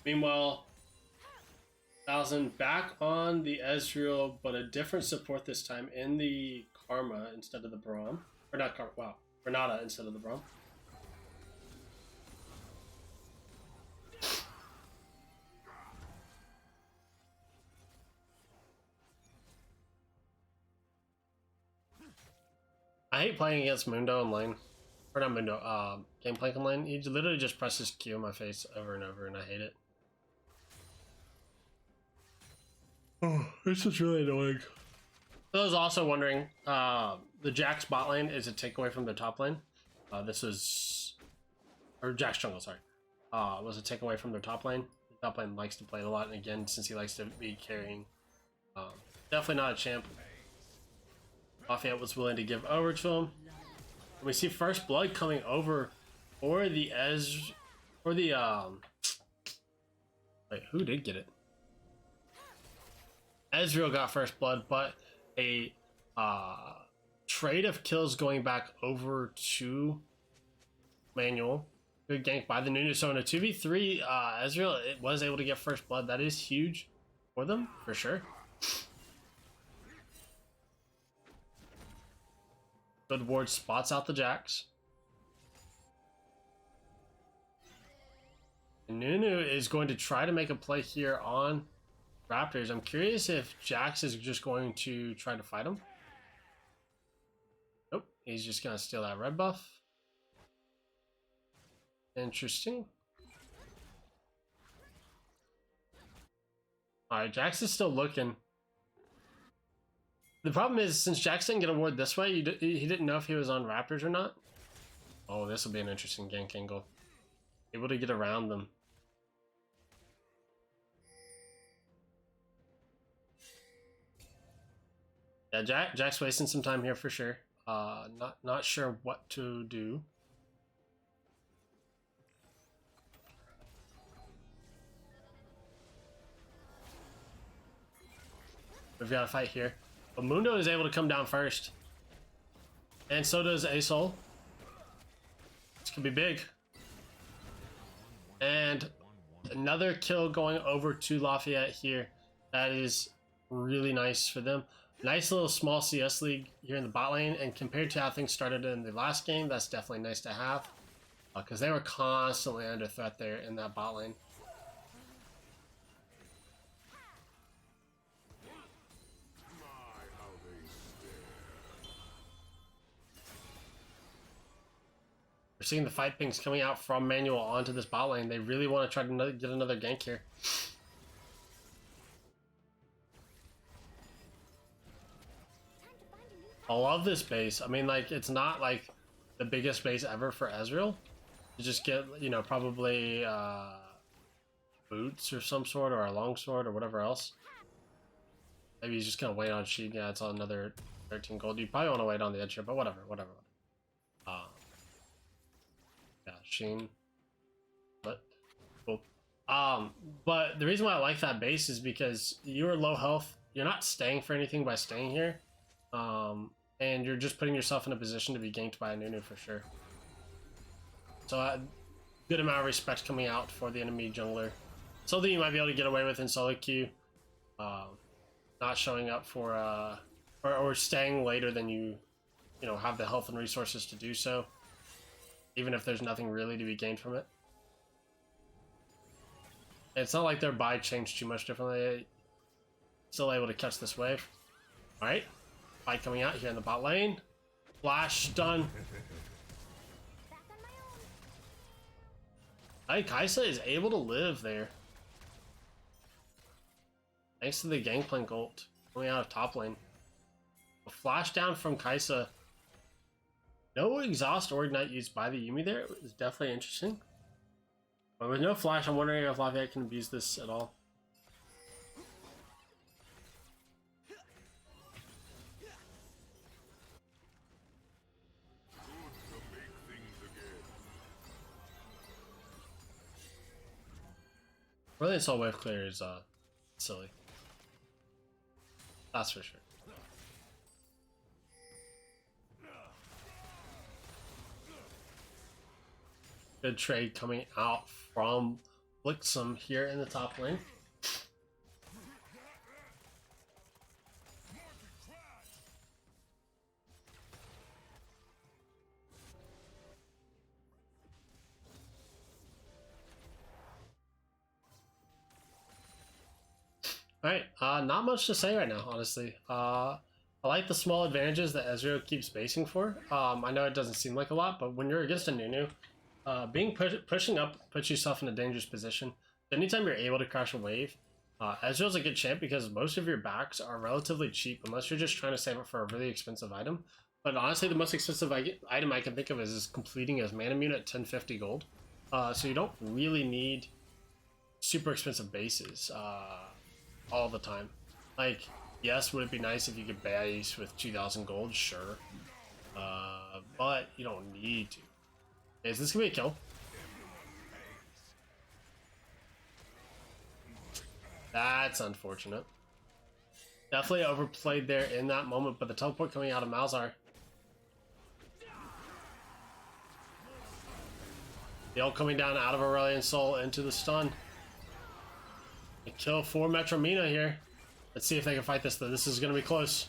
Meanwhile, 1000 back on the Ezreal, but a different support this time in the Karma instead of the Braum. Or not Karma, wow. Renata instead of the Braum. I hate playing against Mundo in lane. Or not Mundo, Gameplank in lane. He literally just presses Q in my face over and over, and I hate it. Oh, this is really annoying. For those also wondering, the Jax bot lane is a takeaway from the top lane. This is... Or Jax jungle, sorry. Was a takeaway from their top lane. The top lane likes to play it a lot, and again, since he likes to be carrying, definitely not a champ. Lafayette was willing to give over to him. And we see first blood coming over for the wait, who did get it? Ezreal got first blood, but a trade of kills going back over to Manuel. Good gank by the Nunu. So in a 2v3, Ezreal was able to get first blood. That is huge for them, for sure. Good ward spots out the Jax. And Nunu is going to try to make a play here on Raptors. I'm curious if Jax is just going to try to fight him. Nope, he's just going to steal that red buff. Interesting. Alright, Jax is still looking. The problem is, since Jax didn't get a ward this way, he didn't know if he was on Raptors or not. Oh, this will be an interesting gank angle. Able to get around them. Yeah, Jack's wasting some time here for sure. Not sure what to do. We've got a fight here. But Mundo is able to come down first. And so does Asol. This could be big. And another kill going over to Lafayette here. That is really nice for them. Nice little small CS league here in the bot lane. And compared to how things started in the last game, that's definitely nice to have. because they were constantly under threat there in that bot lane. We're seeing the fight pings coming out from Manual onto this bot lane. They really want to try to get another gank here. I love this base. I mean, like, it's not like the biggest base ever for Ezreal. You just get, you know, probably boots or some sort, or a longsword or whatever else. Maybe he's just gonna wait on Sheet. Yeah, it's on another 13 gold. You probably want to wait on the edge here, but whatever. Yeah, Sheen. But cool. But the reason why I like that base is because you're low health. You're not staying for anything by staying here. And you're just putting yourself in a position to be ganked by a Nunu for sure. So good amount of respect coming out for the enemy jungler. Something you might be able to get away with in solo queue. Not showing up for or staying later than you know, have the health and resources to do so, even if there's nothing really to be gained from it. It's not like their buy changed too much differently. Still able to catch this wave. All right. Fight coming out here in the bot lane. Flash stun. I think Kaisa is able to live there. Thanks to the Gangplank ult coming out of top lane. A flash down from Kaisa. No exhaust or ignite used by the Yuumi there. It was definitely interesting. But with no flash, I'm wondering if Lafayette can abuse this at all. Really, saw wave clear is silly. That's for sure. Good trade coming out from Blixum here in the top lane. Alright, not much to say right now, honestly. I like the small advantages that Ezreal keeps basing for. I know it doesn't seem like a lot, but when you're against a Nunu, pushing up puts yourself in a dangerous position. Anytime you're able to crash a wave, Ezreal's a good champ because most of your backs are relatively cheap unless you're just trying to save it for a really expensive item. But honestly, the most expensive item I can think of is completing as Manamune at 1050 gold. So you don't really need super expensive bases all the time. Like, yes, would it be nice if you could base with 2000 gold? Sure. But you don't need to. Is this gonna be a kill? That's unfortunate. Definitely overplayed there in that moment, but the teleport coming out of Malzahar. The ult coming down out of Aurelion Sol into the stun. A kill for Metro Mina here. Let's see if they can fight this though. This is gonna be close.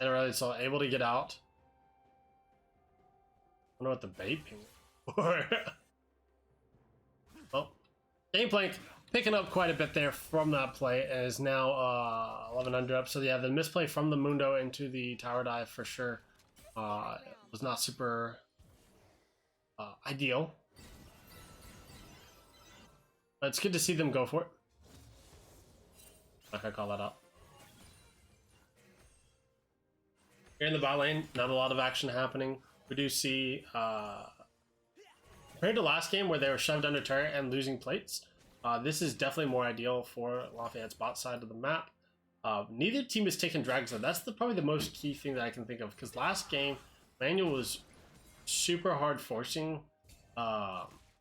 And Aurelion Sol able to get out. I wonder what the bait ping for. Oh, Gangplank picking up quite a bit there from that play and is now 1100 up. So yeah, the misplay from the Mundo into the tower dive for sure was not super ideal. But it's good to see them go for it. Like I call that out. Here in the bot lane, not a lot of action happening. We do see, compared to last game where they were shoved under turret and losing plates, this is definitely more ideal for Lafayette's bot side of the map. Neither team is taking drags though. That's probably the most key thing that I can think of, because last game, Manual was super hard forcing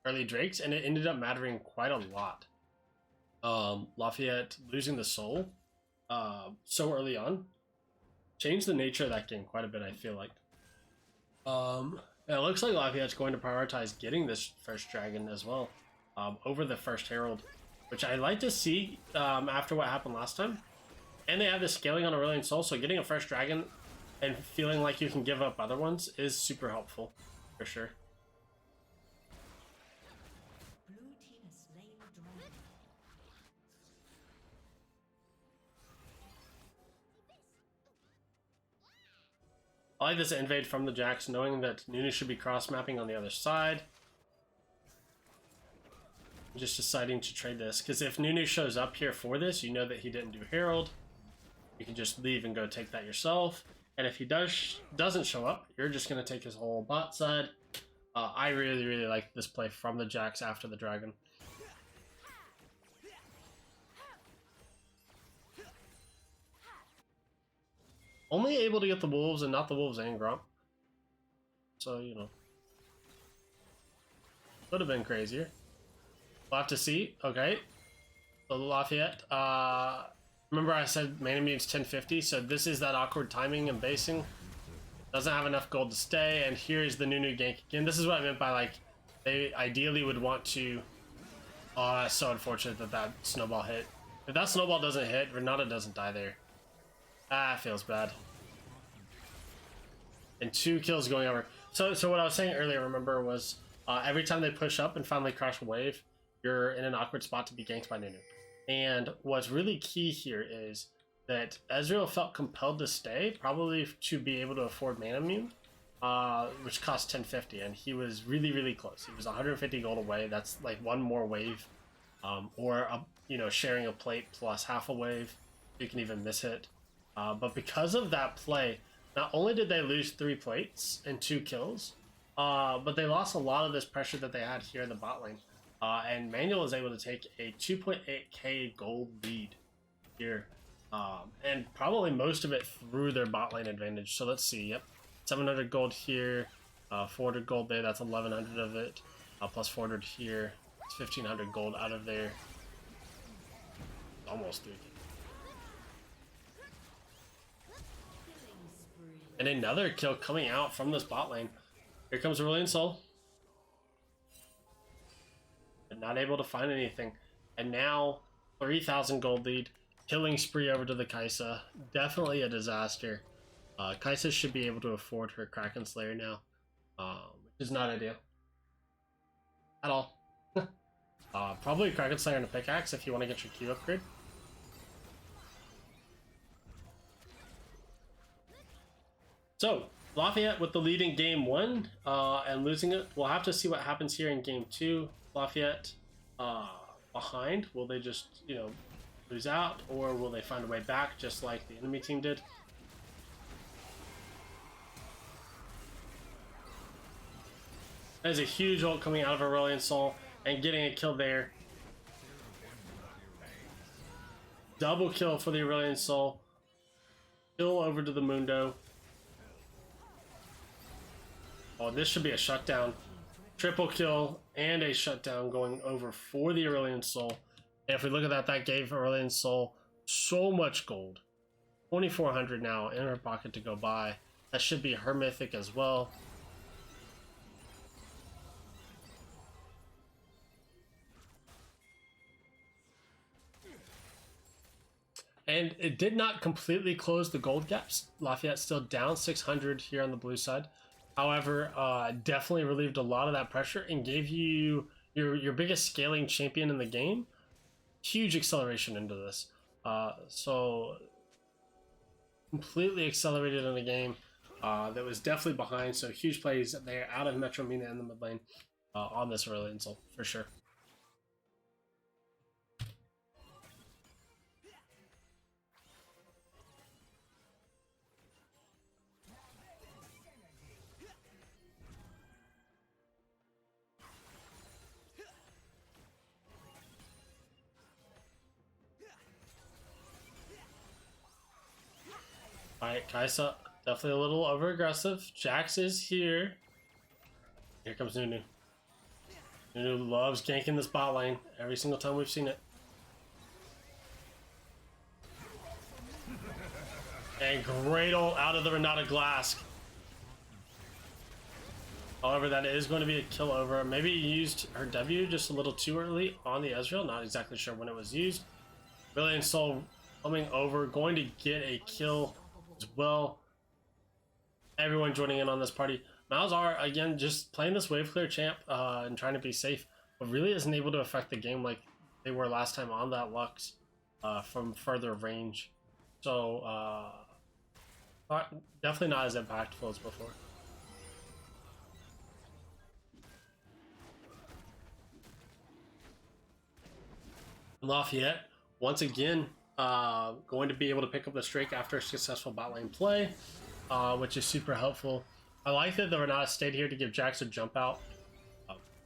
early drakes, and it ended up mattering quite a lot. Lafayette losing the soul so early on changed the nature of that game quite a bit, I feel like. It looks like Lafayette's going to prioritize getting this first dragon as well over the first herald, which I like to see after what happened last time. And they have the scaling on Aurelion Sol, so getting a first dragon and feeling like you can give up other ones is super helpful, for sure. Blue team has slain the dragon. I like this invade from the Jax, knowing that Nunu should be cross-mapping on the other side. I'm just deciding to trade this, because if Nunu shows up here for this, you know that he didn't do Herald. You can just leave and go take that yourself. And if he doesn't show up, you're just going to take his whole bot side. I really, really like this play from the Jax after the Dragon. Only able to get the Wolves and not the Wolves and Grump. So, you know. Could have been crazier. We'll have to see. Okay. So Lafayette. Remember I said mana means 1050, so this is that awkward timing and basing. Doesn't have enough gold to stay, and here's the Nunu gank again. This is what I meant by, like, they ideally would want to... Oh, that's so unfortunate that that snowball hit. If that snowball doesn't hit, Renata doesn't die there. Ah, feels bad. And 2 kills going over. So what I was saying earlier, remember, was every time they push up and finally crash a wave, you're in an awkward spot to be ganked by Nunu. And what's really key here is that Ezreal felt compelled to stay, probably to be able to afford Mana Mune, which cost 1050, and he was really, really close. He was 150 gold away. That's like one more wave, or you know, sharing a plate plus half a wave. You can even miss it. But because of that play, not only did they lose 3 plates and 2 kills, but they lost a lot of this pressure that they had here in the bot lane. And Manuel was able to take a 2.8k gold lead here. And probably most of it through their bot lane advantage. So let's see, yep. 700 gold here, 400 gold there, that's 1100 of it. Plus 400 here, it's 1500 gold out of there. Almost 3k. And another kill coming out from this bot lane. Here comes Aurelion Sol. But not able to find anything. And now, 3,000 gold lead. Killing spree over to the Kai'Sa. Definitely a disaster. Kai'Sa should be able to afford her Kraken Slayer now. Which is not ideal. At all. Probably a Kraken Slayer and a pickaxe if you want to get your Q upgrade. So, Lafayette with the lead in game 1 and losing it. We'll have to see what happens here in game 2. Lafayette behind. Will they just, you know, lose out, or will they find a way back just like the enemy team did? There's a huge ult coming out of Aurelion Sol and getting a kill there. Double kill for the Aurelion Sol. Kill over to the Mundo. Oh, this should be a shutdown. Triple kill and a shutdown going over for the Aurelion Sol. And if we look at that, that gave Aurelion Sol so much gold. 2,400 now in her pocket to go by. That should be her mythic as well. And it did not completely close the gold gaps. Lafayette still down 600 here on the blue side. However, definitely relieved a lot of that pressure and gave you your biggest scaling champion in the game huge acceleration into this. So completely accelerated in the game. That was definitely behind. So huge plays there out of Metro Mina in the mid lane on this Aurelion Sol for sure. Alright, Kai'Sa, definitely a little over aggressive. Jax is here. Here comes Nunu. Nunu loves ganking this bot lane every single time we've seen it. And great ult out of the Renata Glass. However, that is going to be a kill over. Maybe used her W just a little too early on the Ezreal. Not exactly sure when it was used. Aurelion Sol coming over, going to get a kill as well. everyone joining in on this party. Malzahar, again, just playing this wave clear champ and trying to be safe, but really isn't able to affect the game like they were last time on that Lux from further range. So, definitely not as impactful as before. Lafayette, once again, going to be able to pick up the streak after a successful bot lane play, which is super helpful. I like that the Renata stayed here to give Jax a jump out.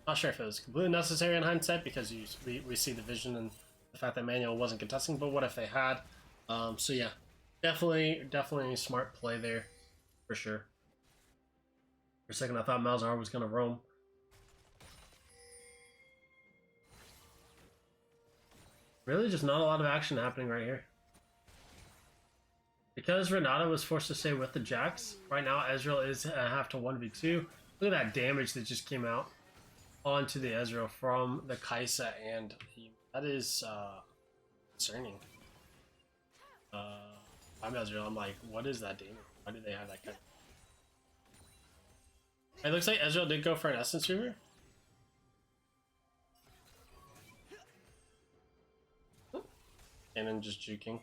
Not sure if it was completely necessary in hindsight because we see the vision and the fact that Manuel wasn't contesting, but what if they had? So yeah, definitely a smart play there, for sure. For a second I thought Malzahar was going to roam. Really just not a lot of action happening right here. Because Renata was forced to stay with the Jax, right now Ezreal is have to 1v2. Look at that damage that just came out onto the Ezreal from the Kai'Sa, and that is concerning. I'm Ezreal, I'm like, what is that damage? Why did they have that guy? It looks like Ezreal did go for an Essence Reaver. And then just juking.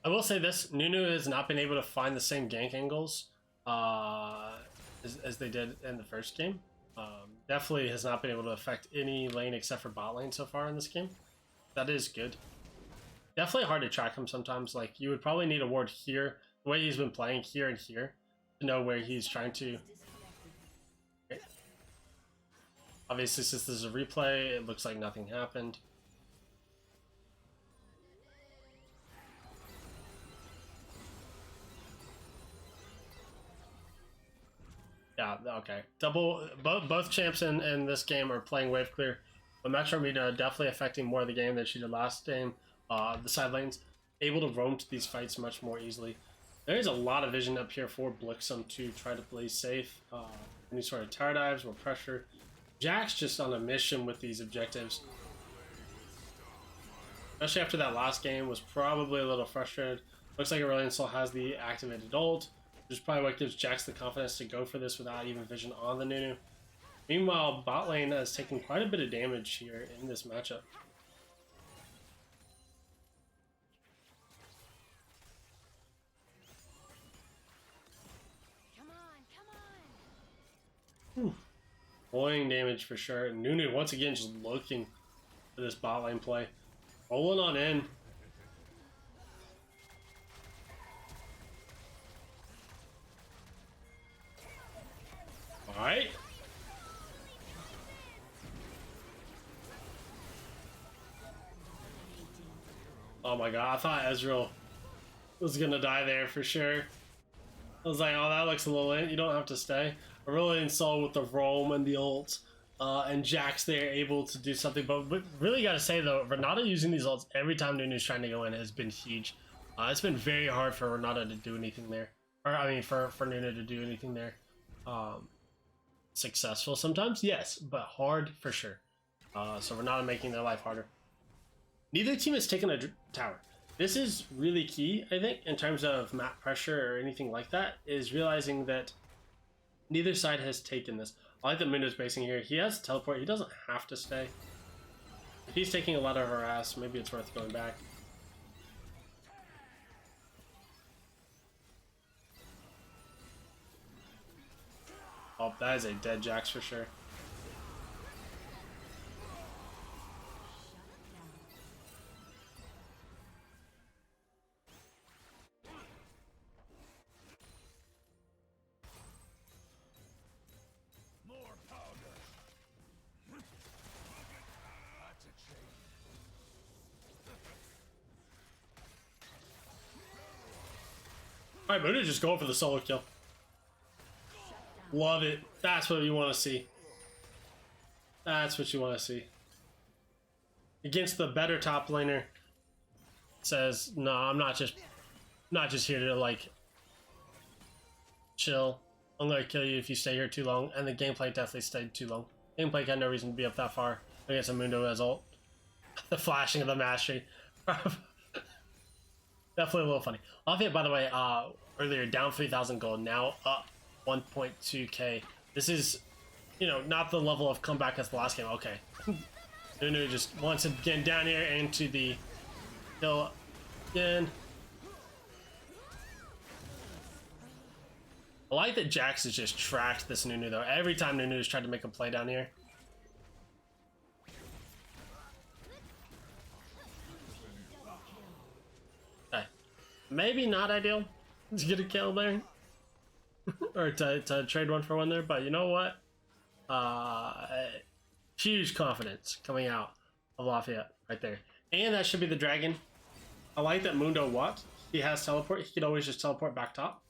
I will say this, Nunu has not been able to find the same gank angles as they did in the first game. Definitely has not been able to affect any lane except for bot lane so far in this game. That is good. Definitely hard to track him sometimes. Like, you would probably need a ward here, the way he's been playing here and here, to know where he's trying to. Okay. Obviously, since this is a replay, it looks like nothing happened. Yeah, okay. Both champs in this game are playing wave clear, but Metro Mina definitely affecting more of the game than she did last game. The side lanes able to roam to these fights much more easily. There is a lot of vision up here for Blixum to try to play safe. Any sort of tower dives or pressure. Jack's just on a mission with these objectives. Especially after that last game, was probably a little frustrated. Looks like Aurelion still has the activated ult, which is probably what gives Jax the confidence to go for this without even vision on the Nunu. Meanwhile, bot lane has taken quite a bit of damage here in this matchup. Annoying damage for sure. Nunu once again just looking for this bot lane play. Rolling on in. Alright. Oh my god, I thought Ezreal was gonna die there for sure. I was like, oh, that looks a little late. You don't have to stay. I really installed with the roam and the ult, and Jax there able to do something. But really gotta say though, Renata using these ults every time Nunu's trying to go in has been huge. It's been very hard for Renata to do anything there. Or, I mean, for Nunu to do anything there. Successful sometimes, yes, but hard for sure. So Renata making their life harder. Neither team has taken a tower. This is really key, I think, in terms of map pressure or anything like that, is realizing that neither side has taken this. I like that Mundo's basing here. He has teleport. He doesn't have to stay. If he's taking a lot of harass, maybe it's worth going back. Oh, that is a dead Jax for sure. Alright, Mundo just going for the solo kill. Love it. That's what you want to see. That's what you want to see. Against the better top laner. Says, no, I'm not just here to like chill. I'm gonna kill you if you stay here too long. And the gameplay definitely stayed too long. Gameplay had no reason to be up that far against a Mundo as ult. The flashing of the mastery. Definitely a little funny. Lafayette, by the way, earlier down 3,000 gold, now up 1.2k. This is, not the level of comeback as the last game. Okay. Nunu just once again down here into the hill again. I like that Jax has just tracked this Nunu though. Every time Nunu's tried to make a play down here. Okay. Maybe not ideal to get a kill there. Or to trade one for one there, but you know what? Huge confidence coming out of Lafayette right there. And that should be the dragon. I like that Mundo he has teleport. He could always just teleport back top.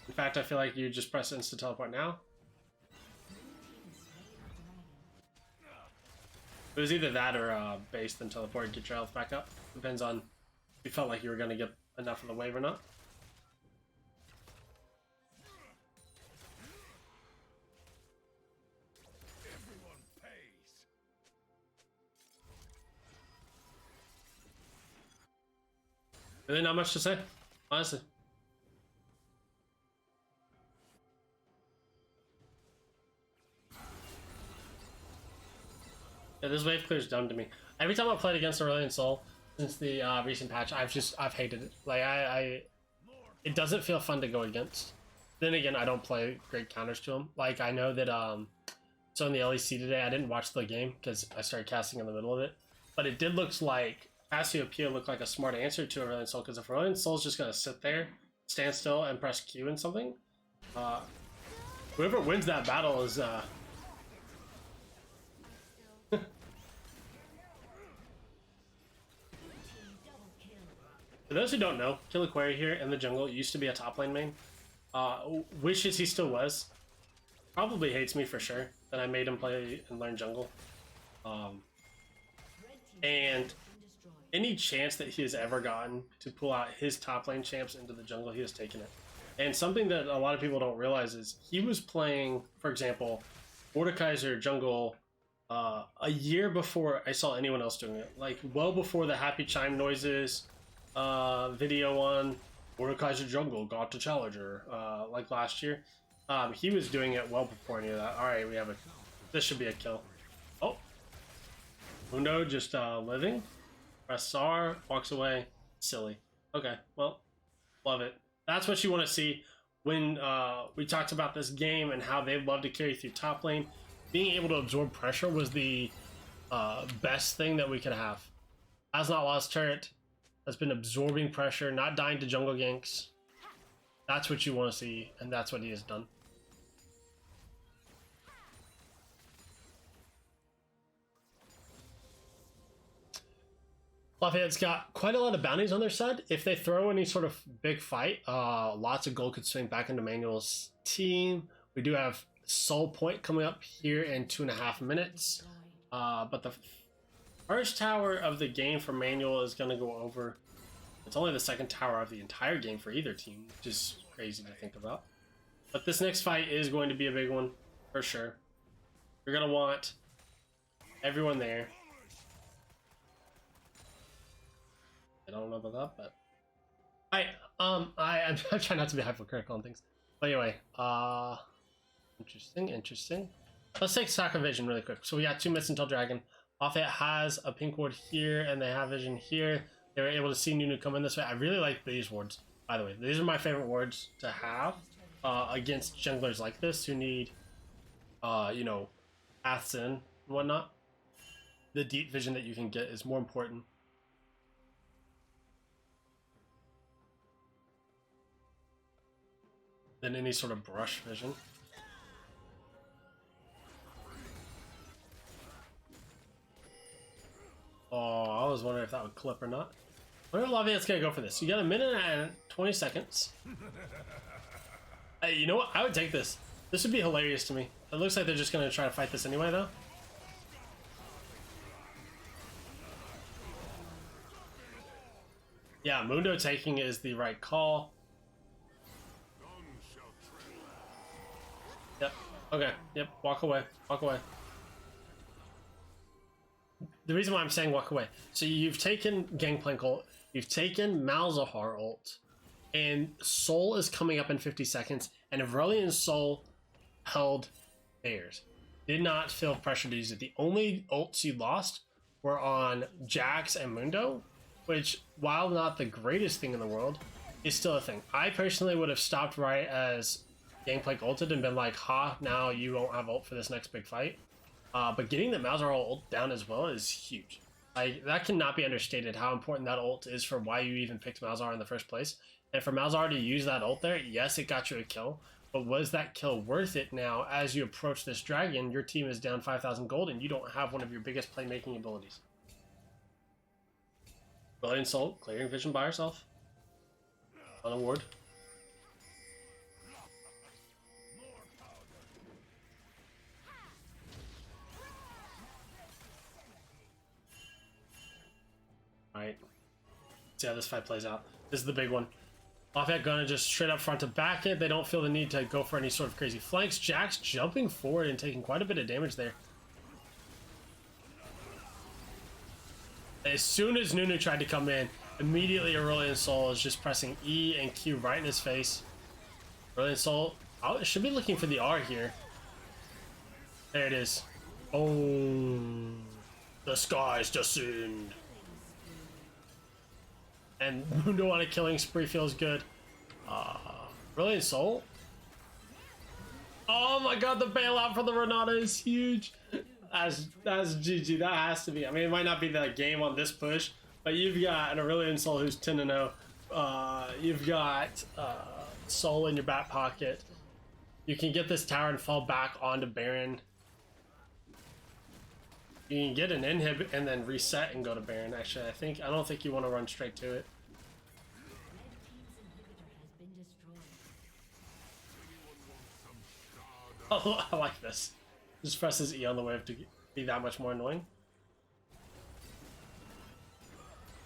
In fact, I feel like you just press instant teleport now. It was either that or base then teleport and get your health back up. Depends on if you felt like you were going to get enough of the wave or not. Really not much to say, honestly. Yeah, this wave clear is dumb to me. Every time I played against Aurelion Sol since the recent patch, I've hated it. Like it doesn't feel fun to go against. Then again, I don't play great counters to him. Like I know that so in the LEC today, I didn't watch the game because I started casting in the middle of it. But it did look like Cassiopeia looked like a smart answer to Aurelion Sol, because if Aurelion Sol's just gonna sit there, stand still, and press Q and something, whoever wins that battle is For those who don't know, Killaquari here in the jungle used to be a top lane main. Wishes he still was. Probably hates me for sure that I made him play and learn jungle. And any chance that he has ever gotten to pull out his top lane champs into the jungle, he has taken it. And something that a lot of people don't realize is he was playing, for example, Mordekaiser jungle a year before I saw anyone else doing it. Like well before the happy chime noises video on Mordekaiser jungle got to Challenger like last year. He was doing it well before any of that. Alright, this should be a kill. Oh, Mundo just living. Press R, walks away. Silly. Okay, well, love it. That's what you want to see when we talked about this game and how they love to carry through top lane. Being able to absorb pressure was the best thing that we could have. Has not lost turret. Has been absorbing pressure, not dying to jungle ganks. That's what you want to see, and that's what he has done. Lafayette's got quite a lot of bounties on their side. If they throw any sort of big fight, lots of gold could swing back into Manuel's team. We do have Soul Point coming up here in 2.5 minutes. But the first tower of the game for Manuel is going to go over. It's only the second tower of the entire game for either team, which is crazy to think about. But this next fight is going to be a big one, for sure. You're going to want everyone there. I don't know about that, but I'm trying not to be hypocritical on things. But anyway, interesting. Let's take stock of vision really quick. So we got 2 minutes until Dragon. Lafayette has a pink ward here, and they have vision here. They were able to see Nunu come in this way. I really like these wards, by the way. These are my favorite wards to have against junglers like this who need, paths in and whatnot. The deep vision that you can get is more important. Than any sort of brush vision. Oh, I was wondering if that would clip or not. I wonder if Lafayette's gonna go for this. You got 1 minute and 20 seconds. Hey, you know what? I would take this. This would be hilarious to me. It looks like they're just gonna try to fight this anyway, though. Yeah, Mundo taking is the right call. Yep. Okay. Yep. Walk away. Walk away. the reason why I'm saying walk away. So you've taken Gangplank ult, you've taken Malzahar ult, and Soul is coming up in 50 seconds, and Aurelion Soul held theirs. Did not feel pressure to use it. The only ults you lost were on Jax and Mundo, which, while not the greatest thing in the world, is still a thing. I personally would have stopped right as Gangplank ulted and been like, ha, now you won't have ult for this next big fight. But getting the Malzahar ult down as well is huge. That cannot be understated how important that ult is for why you even picked Malzahar in the first place. And for Malzahar to use that ult there, yes, it got you a kill, but was that kill worth it now as you approach this dragon? Your team is down 5,000 gold and you don't have one of your biggest playmaking abilities. Brilliant Soul, clearing vision by herself. On a ward. Alright. See how this fight plays out. This is the big one. Lafayette gonna just straight up front to back it. They don't feel the need to go for any sort of crazy flanks. Jax jumping forward and taking quite a bit of damage there. As soon as Nunu tried to come in, immediately Aurelion Sol is just pressing E and Q right in his face. Aurelion Sol should be looking for the R here. There it is. Oh, the skies descend. And Mundo on a killing spree feels good. Aurelion Sol. Oh my god, the bailout for the Renata is huge. That's GG. That has to be. I mean, it might not be the game on this push, but you've got an Aurelion Sol who's 10-0. You've got Sol in your back pocket. You can get this tower and fall back onto Baron. You can get an inhib and then reset and go to Baron. Actually, I don't think you want to run straight to it. Oh, I like this. Just presses E on the wave to be that much more annoying.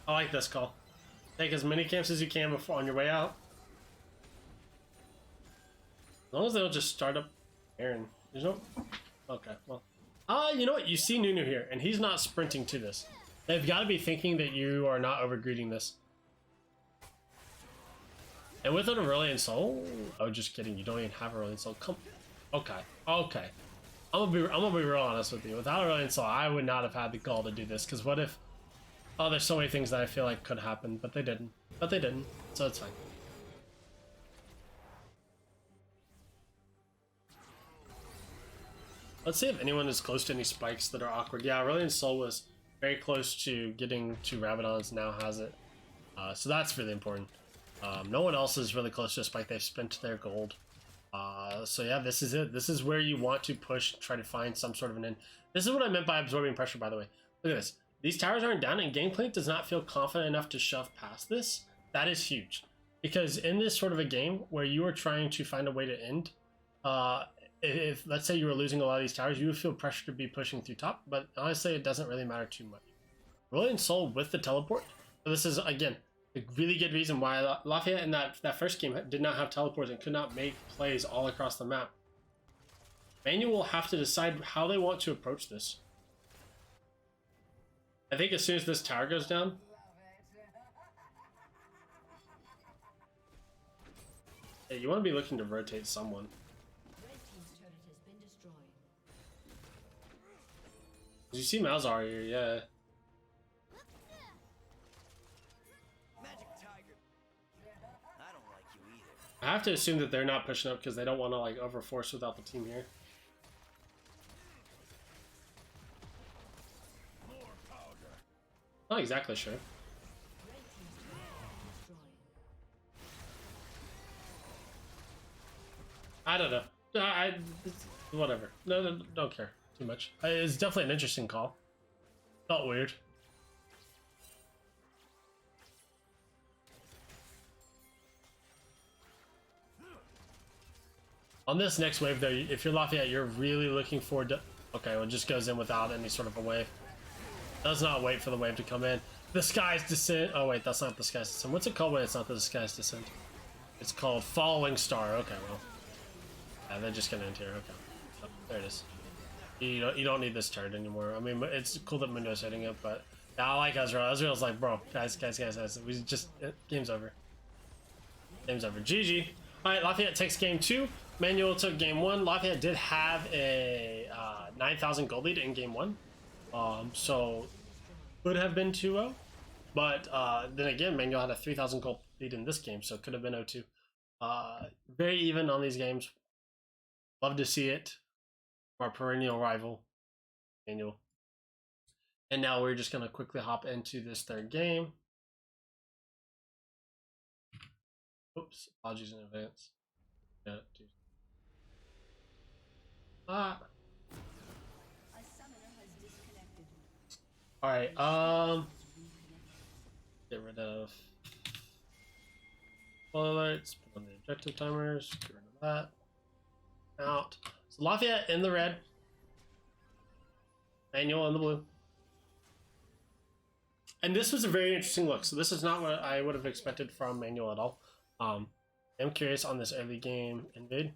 I like this call. Take as many camps as you can before on your way out. As long as they'll just start up Aaron. There's no... Okay, well. You know what? You see Nunu here, and he's not sprinting to this. They've got to be thinking that you are not overgreeding this. And with an Aurelion Sol... Oh, just kidding. You don't even have Aurelion Sol. Come... Okay. Okay. I'm gonna be real honest with you. Without Aurelion Sol, I would not have had the gall to do this. Because what if... Oh, there's so many things that I feel like could happen, but they didn't. But they didn't. So it's fine. Let's see if anyone is close to any spikes that are awkward. Yeah, Aurelion Sol was very close to getting to Rabadon's, now has it. So that's really important. No one else is really close to a spike. They've spent their gold. So yeah, this is it. This is where you want to push, try to find some sort of an end. This is what I meant by absorbing pressure, by the way. Look at this. These towers aren't down, and Gangplank does not feel confident enough to shove past this. That is huge. Because in this sort of a game where you are trying to find a way to end, if let's say you were losing a lot of these towers, you would feel pressure to be pushing through top, but honestly it doesn't really matter too much. Aurelion Sol with the teleport. So this is, again, a really good reason why Lafayette in that first game did not have teleports and could not make plays all across the map. Manu will have to decide how they want to approach this. I think as soon as this tower goes down, yeah, you want to be looking to rotate someone. You see Malzahar here, yeah. I have to assume that they're not pushing up because they don't want to like overforce without the team here. Not exactly sure. I don't know. Whatever. No, don't care too much. It's definitely an interesting call. Felt weird. On this next wave, though, if you're Lafayette, you're really looking forward to... Okay, well, it just goes in without any sort of a wave. Does not wait for the wave to come in. The Sky's Descent. Oh, wait, that's not the Sky's Descent. What's it called when it's not the Sky's Descent? It's called Falling Star. Okay, well. Yeah, they're just gonna end here. Okay. Oh, there it is. You don't need this turret anymore. I mean, it's cool that Mundo's hitting it, but yeah, I like Ezreal. Ezreal's like, bro, guys. We just game's over. Game's over. GG. All right, Lafayette takes game 2. Manuel took game 1. Lafayette did have a 9,000 gold lead in game 1, so could have been 2-0. But then again, Manuel had a 3,000 gold lead in this game, so it could have been 0-2. Very even on these games. Love to see it. Our perennial rival, Manuel. And now we're just going to quickly hop into this third game. Oops, apologies in advance. Yeah, Alright, get rid of alerts, put on the objective timers, get rid of that. Out. So Lafayette in the red. Manuel in the blue. And this was a very interesting look. So this is not what I would have expected from Manuel at all. I'm curious on this early game invade.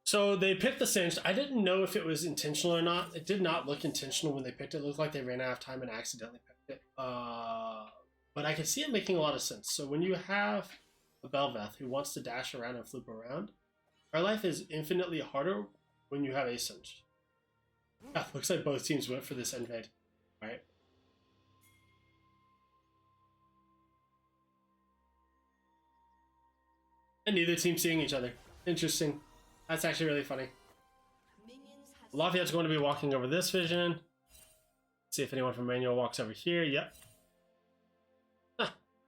So they picked the Singed. I didn't know if it was intentional or not. It did not look intentional when they picked it. It looked like they ran out of time and accidentally picked it. But I can see it making a lot of sense. So when you have a Bel'Veth who wants to dash around and flip around, our life is infinitely harder when you have a Singed. Yeah, looks like both teams went for this invade, right? And neither team seeing each other. Interesting. That's actually really funny. Lafayette's going to be walking over this vision. See if anyone from Manuel walks over here. Yep.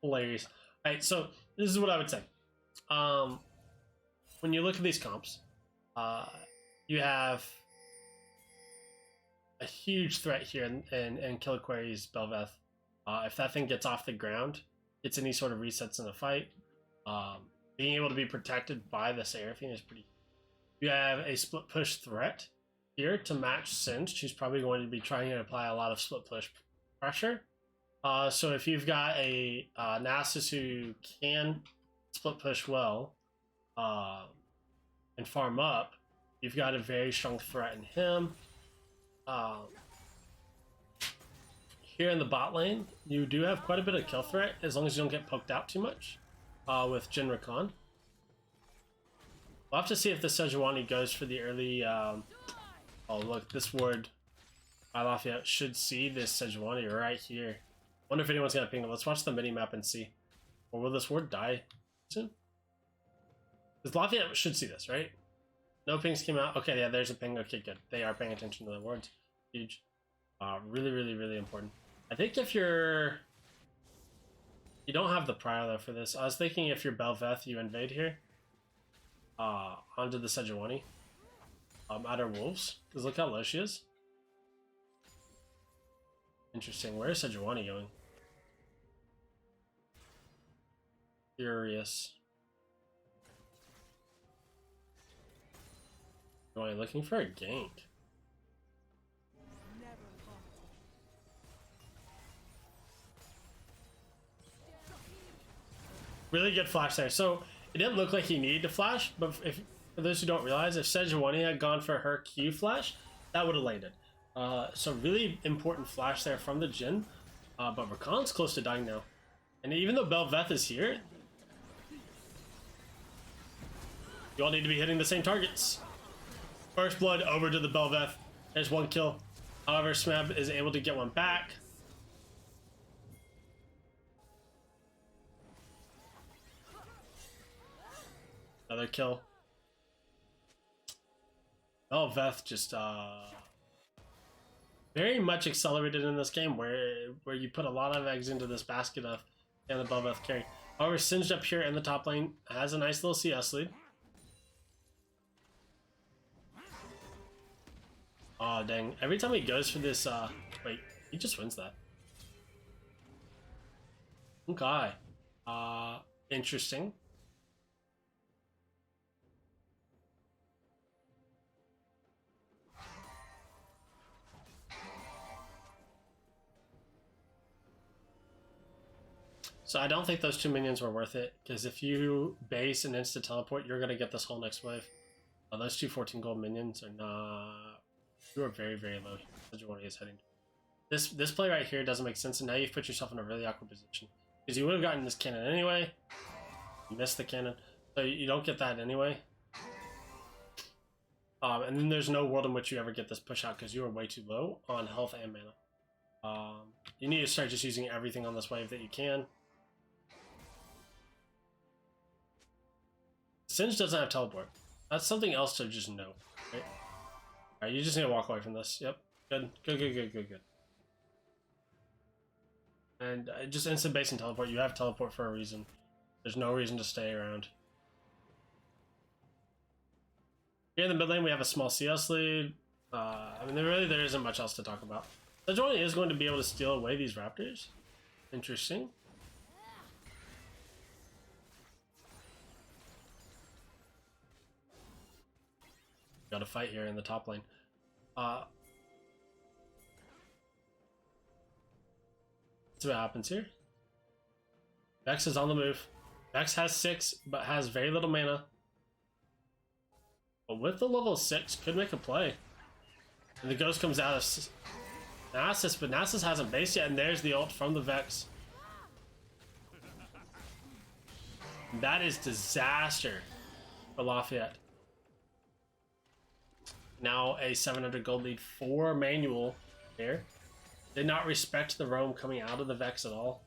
Hilarious. Alright, so this is what I would say. When you look at these comps, you have a huge threat here in Killiquary's Bel'Veth. If that thing gets off the ground, gets any sort of resets in the fight, being able to be protected by the Seraphine is pretty. You have a split push threat here to match Singed, who's probably going to be trying to apply a lot of split push pressure. So if you've got a Nasus who can split push well and farm up, you've got a very strong threat in him. Here in the bot lane, you do have quite a bit of kill threat as long as you don't get poked out too much with Jhin Rakan. We'll have to see if the Sejuani goes for the early... oh, look, this ward by Lafayette should see this Sejuani right here. Wonder if anyone's going to ping it. Let's watch the mini-map and see. Or will this ward die soon? Because Lafayette should see this, right? No pings came out. Okay, yeah, there's a ping. Okay, good. They are paying attention to the wards. Huge. Really, really, really important. I think if you're... You don't have the Prowler for this. I was thinking if you're Bel'Veth, you invade here. Onto the Sejuani. At her wolves. Because look how low she is. Interesting. Where is Sejuani going? Curious. Sejuani looking for a gank. Really good flash there. So it didn't look like he needed to flash, but if for those who don't realize, if Sejuani had gone for her Q flash, that would have landed. So really important flash there from the Jhin. But Rakan's close to dying now. And even though Bel'Veth is here, you all need to be hitting the same targets. First blood over to the Bel'Veth. There's one kill. However, Smeb is able to get one back. Another kill. Bel'Veth just very much accelerated in this game where you put a lot of eggs into this basket of and the Bel'Veth carry. However, Singed up here in the top lane has a nice little CS lead. Oh dang, every time he goes for this wait, he just wins that. Okay. Interesting. So I don't think those two minions were worth it, because if you base and insta teleport, you're going to get this whole next wave. Those two 14 gold minions are not You are very, very low here. Sejuani is heading. This play right here doesn't make sense, and now you've put yourself in a really awkward position. Because you would have gotten this cannon anyway. You missed the cannon. So you don't get that anyway. And then there's no world in which you ever get this push out because you are way too low on health and mana. You need to start just using everything on this wave that you can. Singe doesn't have teleport. That's something else to just know. Right? Alright, you just need to walk away from this. Yep. Good. Good. And just instant base and teleport. You have teleport for a reason. There's no reason to stay around. Here in the mid lane, we have a small CS lead. I mean, there isn't much else to talk about. Sejuani is going to be able to steal away these Raptors. Interesting. Got a fight here in the top lane. See what happens here. Vex is on the move. Vex has 6, but has very little mana. But with the level 6, could make a play. And the Ghost comes out of Nasus, but Nasus hasn't based yet, and there's the ult from the Vex. That is disaster for Lafayette. Now a 700 gold lead for Manual here. Did not respect the roam coming out of the Vex at all.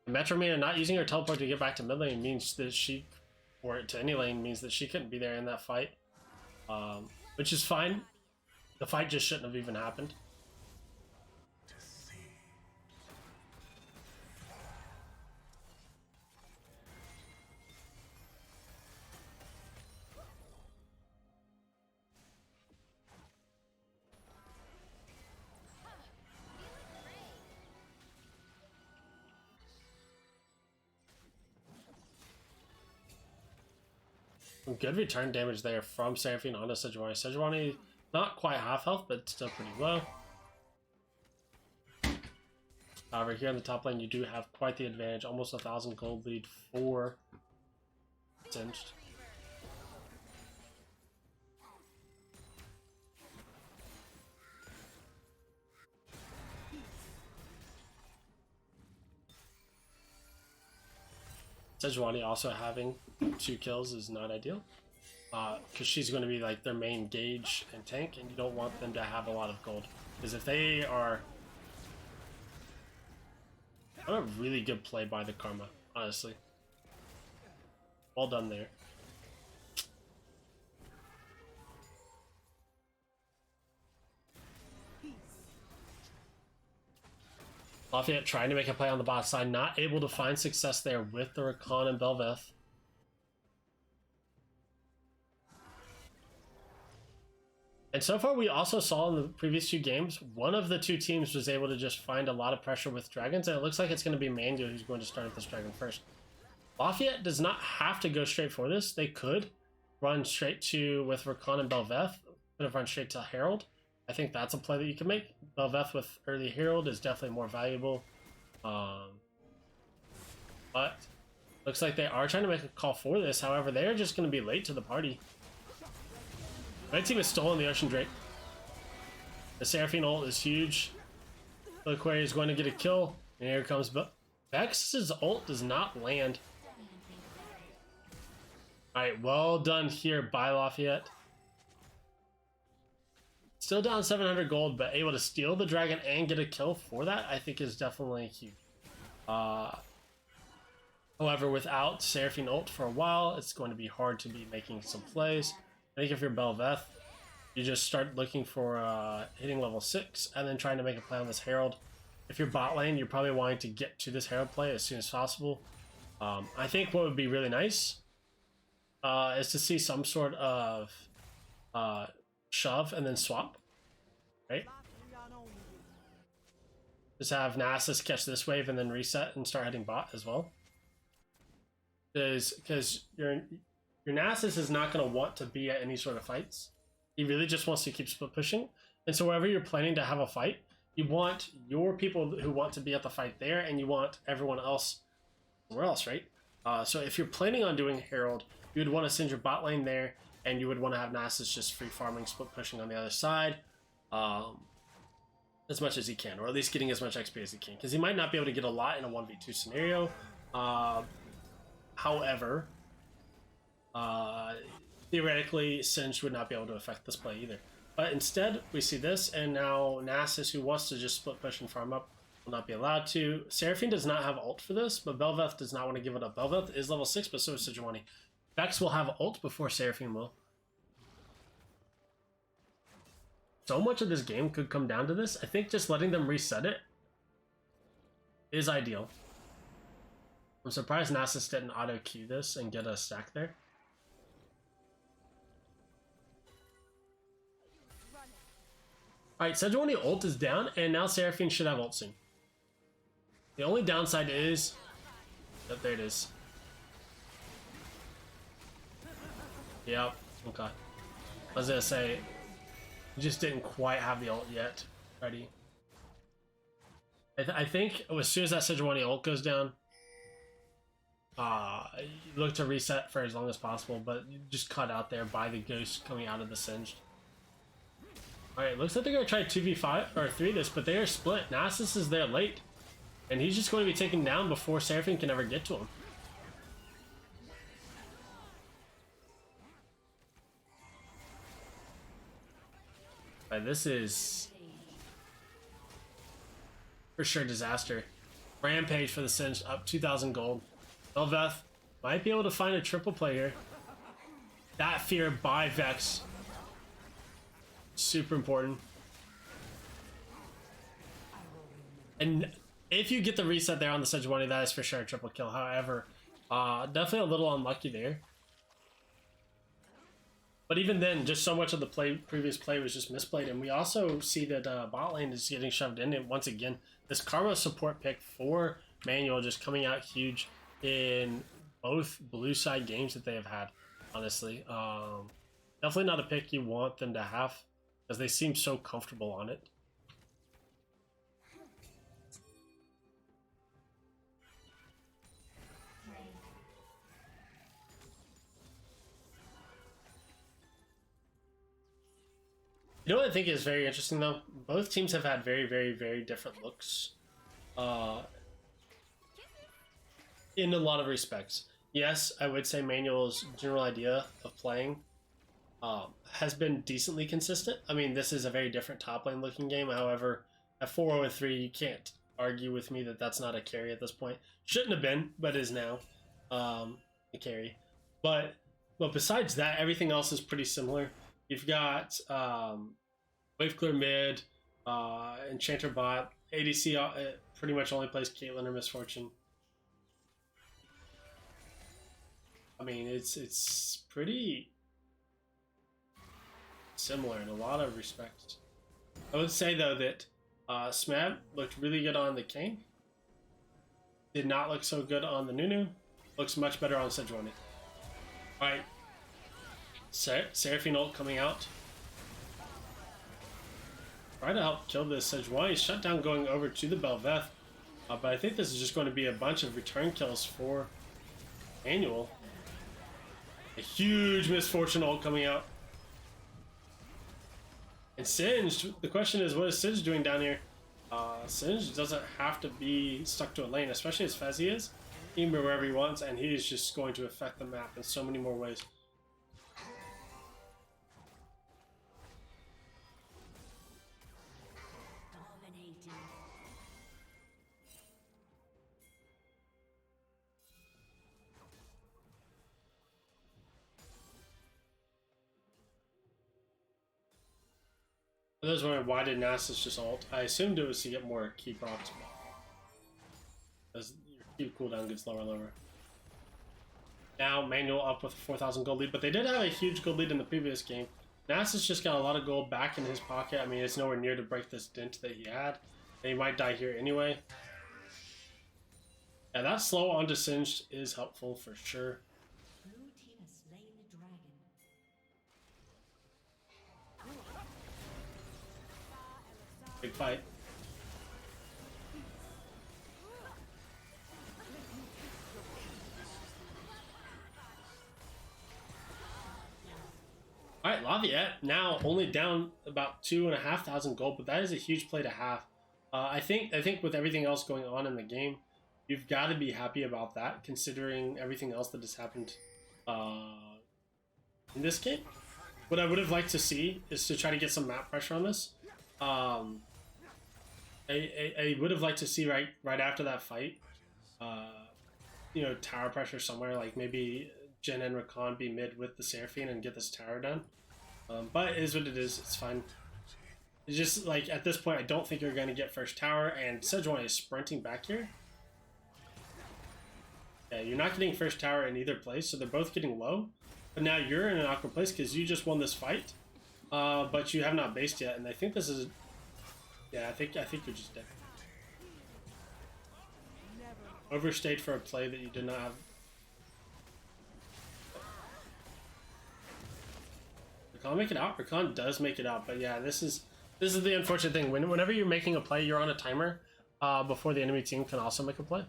Metromina not using her teleport to get back to mid lane means that she, or to any lane, means that she couldn't be there in that fight. Which is fine. The fight just shouldn't have even happened. Good return damage there from Seraphine onto Sejuani. Sejuani not quite half health, but still pretty low. However, here in the top lane, you do have quite the advantage. Almost 1,000 gold lead for Singed. Sejuani also having 2 kills is not ideal. Because she's going to be like their main gauge and tank, and you don't want them to have a lot of gold. Because if they are... a really good play by the Karma, honestly. Well done there. Lafayette trying to make a play on the bot side, not able to find success there with the Rakan and Bel'Veth. And so far, we also saw in the previous 2 games, one of the 2 teams was able to just find a lot of pressure with dragons, and it looks like it's going to be Mandu who's going to start this dragon first. Lafayette does not have to go straight for this. They could run straight to, with Rakan and Bel'Veth, could have run straight to Herald. I think that's a play that you can make. Bel'Veth with early Herald is definitely more valuable. But looks like they are trying to make a call for this. However, they're just going to be late to the party. Red team has stolen the Ocean Drake. The Seraphine ult is huge. The Aquarius is going to get a kill. And here comes Vex's ult does not land. Alright, well done here by Lafayette. Still down 700 gold, but able to steal the dragon and get a kill for that, I think is definitely huge. However, without Seraphine ult for a while, it's going to be hard to be making some plays. I think if you're Bel'Veth, you just start looking for hitting level 6 and then trying to make a play on this Herald. If you're bot lane, you're probably wanting to get to this Herald play as soon as possible. I think what would be really nice is to see some sort of shove and then swap, right? Just have Nasus catch this wave and then reset and start heading bot as well. Because your Nasus is not going to want to be at any sort of fights. He really just wants to keep split pushing. And so wherever you're planning to have a fight, you want your people who want to be at the fight there, and you want everyone else somewhere else, right? So if you're planning on doing Herald, you would want to send your bot lane there and you would want to have Nasus just free farming, split pushing on the other side, as much as he can, or at least getting as much XP as he can, because he might not be able to get a lot in a 1v2 scenario. However, theoretically, Singed would not be able to affect this play either. But instead, we see this, and now Nasus, who wants to just split push and farm up, will not be allowed to. Seraphine does not have ult for this, but Bel'Veth does not want to give it up. Bel'Veth is level 6, but so is Sejuani. Vex will have ult before Seraphine will. So much of this game could come down to this. I think just letting them reset it is ideal. I'm surprised Nasus didn't auto queue this and get a stack there. Alright, Sejuani ult is down, and now Seraphine should have ult soon. The only downside is... Yep, there it is. Yep, okay. I was gonna say, you just didn't quite have the ult yet ready. I think as soon as that Sejuani ult goes down, you look to reset for as long as possible, but you just cut out there by the ghost coming out of the Singed. Alright, looks like they're gonna try 2v5 or 3 this, but they are split. Nasus is there late, and he's just going to be taken down before Seraphine can ever get to him. Right, this is for sure disaster. Rampage for the Singed, up 2,000 gold. Bel'Veth might be able to find a triple play here. That fear by Vex. Super important. And if you get the reset there on the Sejuani, that is for sure a triple kill. However, definitely a little unlucky there. But even then, just so much of the previous play was just misplayed. And we also see that bot lane is getting shoved in. And once again, this Karma support pick for Manual just coming out huge in both blue side games that they have had, honestly. Definitely not a pick you want them to have, because they seem so comfortable on it. You know what I think is very interesting though? Both teams have had very, very, very different looks in a lot of respects. Yes, I would say Manual's general idea of playing has been decently consistent. I mean, this is a very different top lane looking game. However, at 4-0-3, you can't argue with me that that's not a carry at this point. Shouldn't have been, but is now a carry. But besides that, everything else is pretty similar. You've got Wave Clear mid, Enchanter bot, ADC pretty much only plays Caitlyn or Misfortune. I mean, it's pretty similar in a lot of respects. I would say though that Smab looked really good on the King. Did not look so good on the Nunu. Looks much better on Sejuani. Alright. Seraphine ult coming out. Try to help kill this Sejuani. Shutdown going over to the Bel'Veth. But I think this is just going to be a bunch of return kills for Manual. A huge Misfortune ult coming out. And Singed, the question is, what is Singed doing down here? Singed doesn't have to be stuck to a lane, especially as fast as he is. He can be wherever he wants, and he is just going to affect the map in so many more ways. For those wondering why did Nasus just ult, I assumed it was to get more key procs. Because your key cooldown gets lower and lower. Now Manual up with a 4,000 gold lead, but they did have a huge gold lead in the previous game. Nasus just got a lot of gold back in his pocket. I mean, it's nowhere near to break this dent that he had. And he might die here anyway. Yeah, that slow onto Singed is helpful for sure. Blue team has slain the dragon. Big fight. All right, Lafayette now only down about 2,500 gold, but that is a huge play to have. I think with everything else going on in the game, you've got to be happy about that, considering everything else that has happened in this game. What I would have liked to see is to try to get some map pressure on this. I would have liked to see right after that fight, you know, tower pressure somewhere, like maybe Jhin and Rakan be mid with the Seraphine and get this tower done. But it is what it is. It's fine. It's just like at this point, I don't think you're going to get first tower, and Sejuani is sprinting back here. Yeah, you're not getting first tower in either place, so they're both getting low. But now you're in an awkward place because you just won this fight, but you have not based yet, and I think this is. Yeah, I think you're just dead. Overstayed for a play that you did not have. Rakan make it out. Rakan does make it out, but yeah, this is the unfortunate thing. Whenever you're making a play, you're on a timer before the enemy team can also make a play.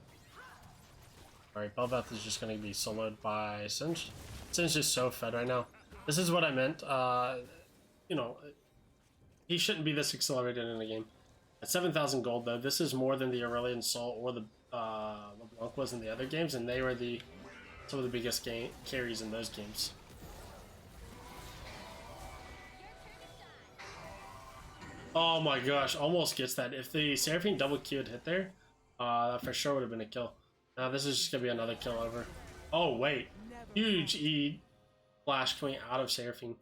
All right, Bel'Veth is just going to be soloed by Singe. Singe is so fed right now. This is what I meant. You know, he shouldn't be this accelerated in a game. At 7,000 gold, though, this is more than the Aurelion Sol or the LeBlanc was in the other games, and they were some of the biggest carries in those games. Oh my gosh, almost gets that. If the Seraphine double Q had hit there, that for sure would have been a kill. Now this is just going to be another kill over. Oh wait, huge E flash coming out of Seraphine.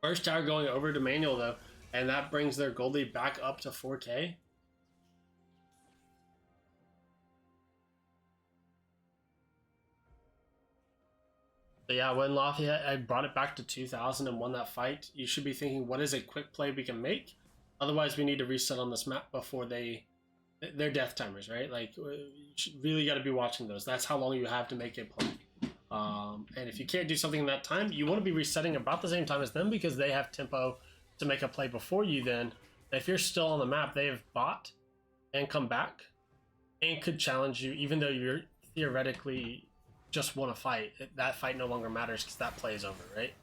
First tower going over to Manual though, and that brings their gold lead back up to 4K. But yeah, when Lafayette I brought it back to 2,000 and won that fight, you should be thinking, what is a quick play we can make? Otherwise, we need to reset on this map before they're death timers, right? Like, you really got to be watching those. That's how long you have to make a play. And if you can't do something in that time, you want to be resetting about the same time as them because they have tempo to make a play before you then. If you're still on the map, they have bought and come back and could challenge you, even though you're theoretically just won a fight. That fight no longer matters because that play is over, right?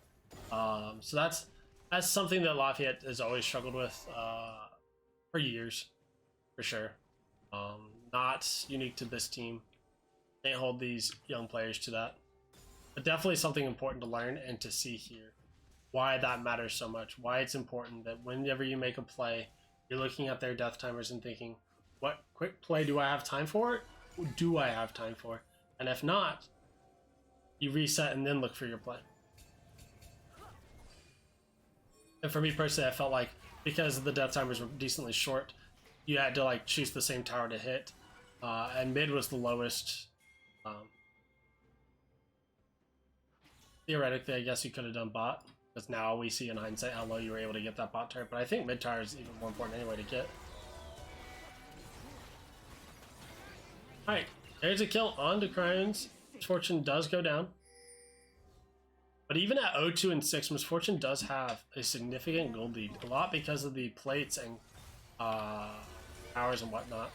So that's something that Lafayette has always struggled with for years, for sure. Not unique to this team. Can't hold these young players to that. But definitely something important to learn and to see here. Why that matters so much. Why it's important that whenever you make a play, you're looking at their death timers and thinking, what quick play do I have time for? Do I have time for? And if not, you reset and then look for your play. And for me personally, I felt like because the death timers were decently short, you had to like choose the same tower to hit, and mid was the lowest. Theoretically, I guess you could have done bot, because now we see in hindsight how low you were able to get that bot turret. But I think mid tower is even more important anyway to get. All right, there's a kill on to Cryones. Misfortune does go down. But even at 0-2 and 6, Misfortune does have a significant gold lead. A lot because of the plates and towers and whatnot,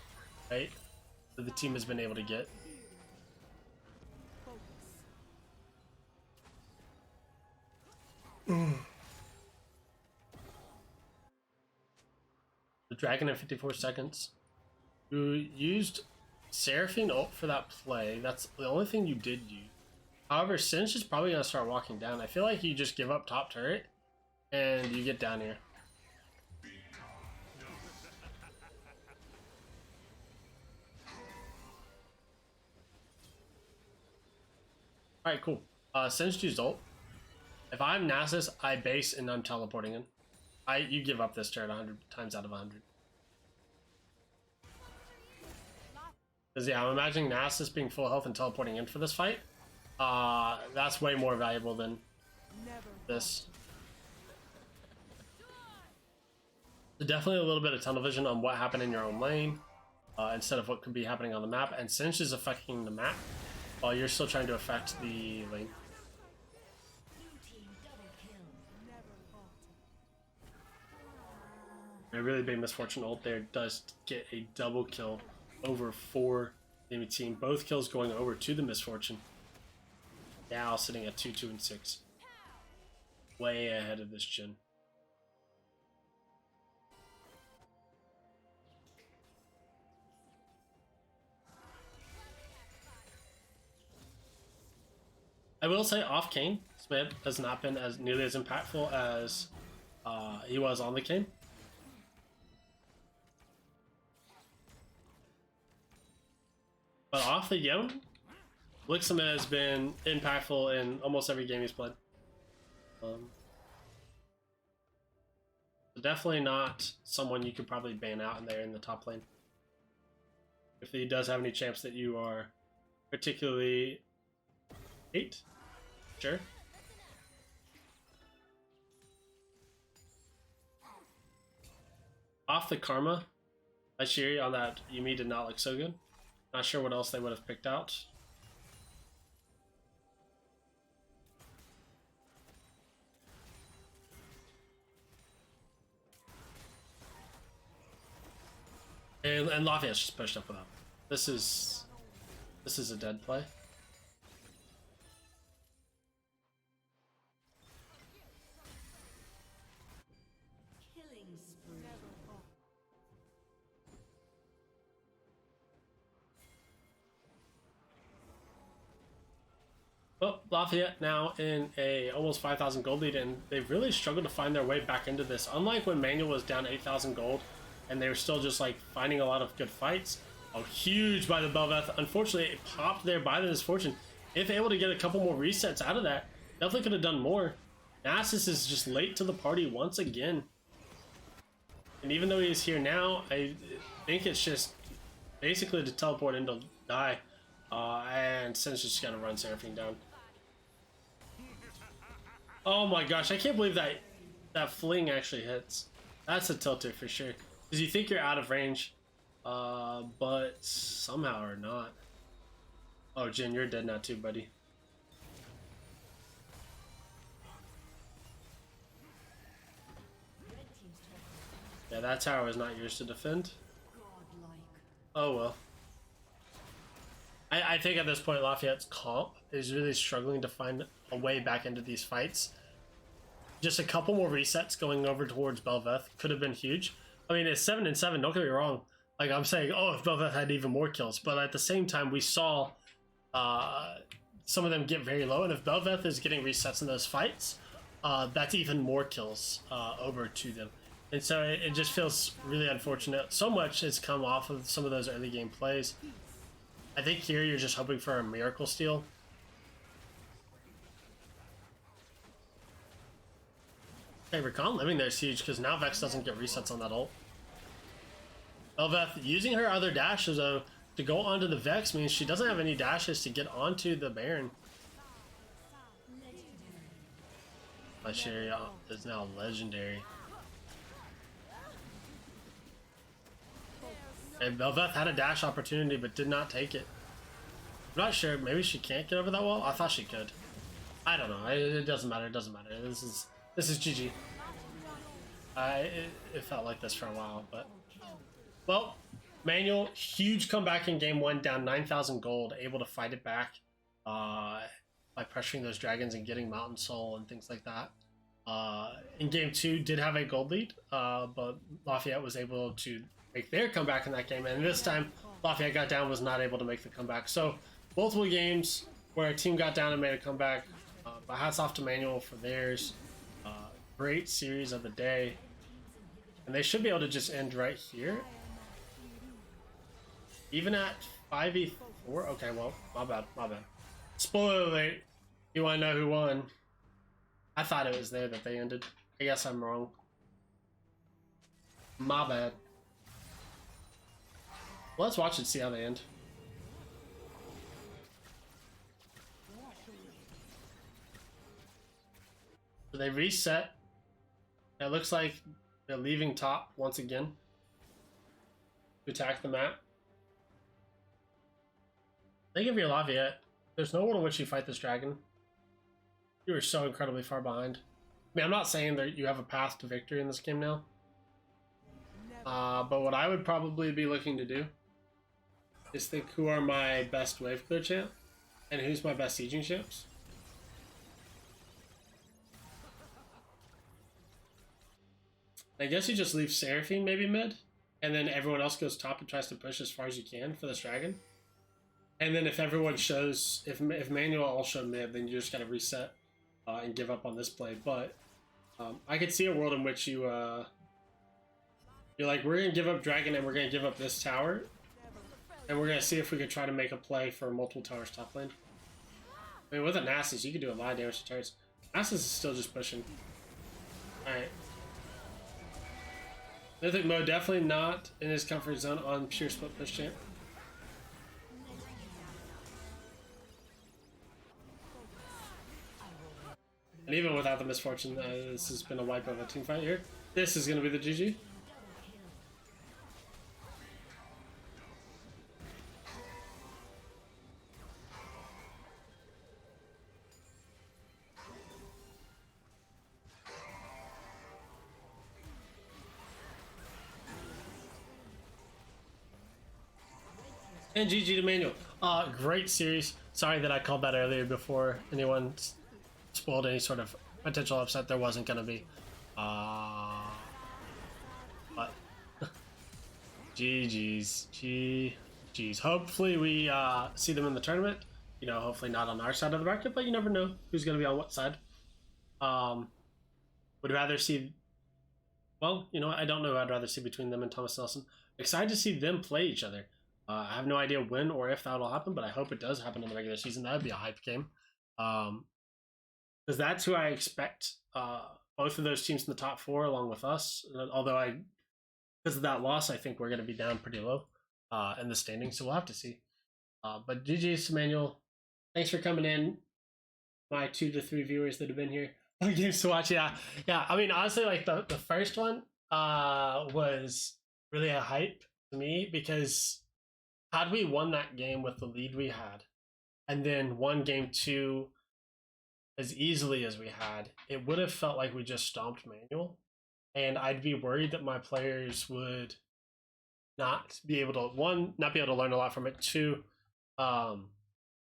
right? That the team has been able to get. The dragon in 54 seconds. You used Seraphine ult for that play. That's the only thing you did use. However, Singe is probably going to start walking down. I feel like you just give up top turret and you get down here. Alright, cool. Singe used ult. If I'm Nasus, I base and I'm teleporting in. You give up this turret 100 times out of 100. Because yeah, I'm imagining Nasus being full health and teleporting in for this fight. That's way more valuable than this. So definitely a little bit of tunnel vision on what happened in your own lane instead of what could be happening on the map. And Singe is affecting the map while you're still trying to affect the lane. A really big Misfortune ult there does get a double kill over for the enemy team. Both kills going over to the Misfortune. Now sitting at 2-2 and 6. way ahead of this gen. I will say off Kane, Smith has not been as nearly as impactful as he was on the Kane. But off the Yone, Blixen has been impactful in almost every game he's played. Definitely not someone you could probably ban out in there in the top lane. If he does have any champs that you are particularly hate, sure. Off the Karma, Ashiri on that Yuumi did not look so good. Not sure what else they would have picked out. And Lafayette's just pushed up without. This is a dead play. Killing spree. Well, Lafayette now in a almost 5,000 gold lead, and they've really struggled to find their way back into this. Unlike when Manuel was down 8,000 gold, and they were still just like finding a lot of good fights. Oh, huge by the Bel'Veth. Unfortunately, it popped there by the Misfortune. If able to get a couple more resets out of that, definitely could have done more. Nasus is just late to the party once again. And even though he is here now, I think it's just basically to teleport into die. And Sin's just gonna run Seraphine down. Oh my gosh, I can't believe that fling actually hits. That's a tilter for sure. Because you think you're out of range, but somehow or not. Oh, Jin, you're dead now too, buddy. Yeah, that tower was not yours to defend. Oh well. I think at this point Lafayette's comp is really struggling to find a way back into these fights. Just a couple more resets going over towards Bel'Veth could have been huge. I mean, it's 7-7, don't get me wrong. Like, I'm saying, oh, if Bel'Veth had even more kills. But at the same time, we saw some of them get very low. And if Bel'Veth is getting resets in those fights, that's even more kills over to them. And so it just feels really unfortunate. So much has come off of some of those early game plays. I think here you're just hoping for a miracle steal. Okay, Recon living there is huge because now Vex doesn't get resets on that ult. Bel'Veth using her other dashes though to go onto the Vex means she doesn't have any dashes to get onto the Baron. Lashiri is now legendary. And Bel'Veth had a dash opportunity but did not take it. I'm not sure. Maybe she can't get over that wall? I thought she could. I don't know. It doesn't matter. It doesn't matter. This is GG. It felt like this for a while, but... Well, Manuel, huge comeback in game 1, down 9,000 gold, able to fight it back by pressuring those dragons and getting Mountain Soul and things like that. In game 2, did have a gold lead, but Lafayette was able to make their comeback in that game, and this time Lafayette got down, was not able to make the comeback. So multiple games where a team got down and made a comeback, but hats off to Manuel for theirs. Great series of the day, and they should be able to just end right here, even at 5v4. Okay, well, my bad. Spoiler alert, you want to know who won? I thought it was there that they ended. I guess I'm wrong. My bad. Well, let's watch and see how they end. So they reset. It looks like they're leaving top once again to attack the map. Think of your Lafayette. There's no world in which you fight this dragon. You are so incredibly far behind. I mean, I'm not saying that you have a path to victory in this game now. But what I would probably be looking to do is think who are my best wave clear champ and who's my best sieging champs. I guess you just leave Seraphine maybe mid, and then everyone else goes top and tries to push as far as you can for this dragon. And then if everyone shows, if Manuel all show mid, then you just gotta reset and give up on this play. But I could see a world in which you're like, we're gonna give up dragon and we're gonna give up this tower, and we're gonna see if we could try to make a play for multiple towers top lane. I mean, with a Nasus, you can do a lot of damage to turrets. Nasus is still just pushing. Alright. Mythic mode definitely not in his comfort zone on pure split push champ. And even without the misfortune, this has been a wipe of a team fight here. This is going to be the GG. And GG to Manuel. Great series. Sorry that I called that earlier before anyone spoiled any sort of potential upset. There wasn't going to be. But GG's. GG's. Hopefully we see them in the tournament. You know, hopefully not on our side of the bracket, but you never know who's going to be on what side. Would rather see... Well, you know what? I don't know who I'd rather see between them and Thomas Nelson. Excited to see them play each other. I have no idea when or if that'll happen, but I hope it does happen in the regular season. That would be a hype game. Because that's who I expect both of those teams in the top four along with us. Although because of that loss, I think we're going to be down pretty low in the standings, so we'll have to see. But GG's, Emmanuel. Thanks for coming in. My 2 to 3 viewers that have been here. Games to watch, yeah. I mean, honestly, like the first one was really a hype to me because had we won that game with the lead we had, and then won game 2 as easily as we had, it would have felt like we just stomped Manuel, and I'd be worried that my players would not be able to not be able to learn a lot from it. 2, come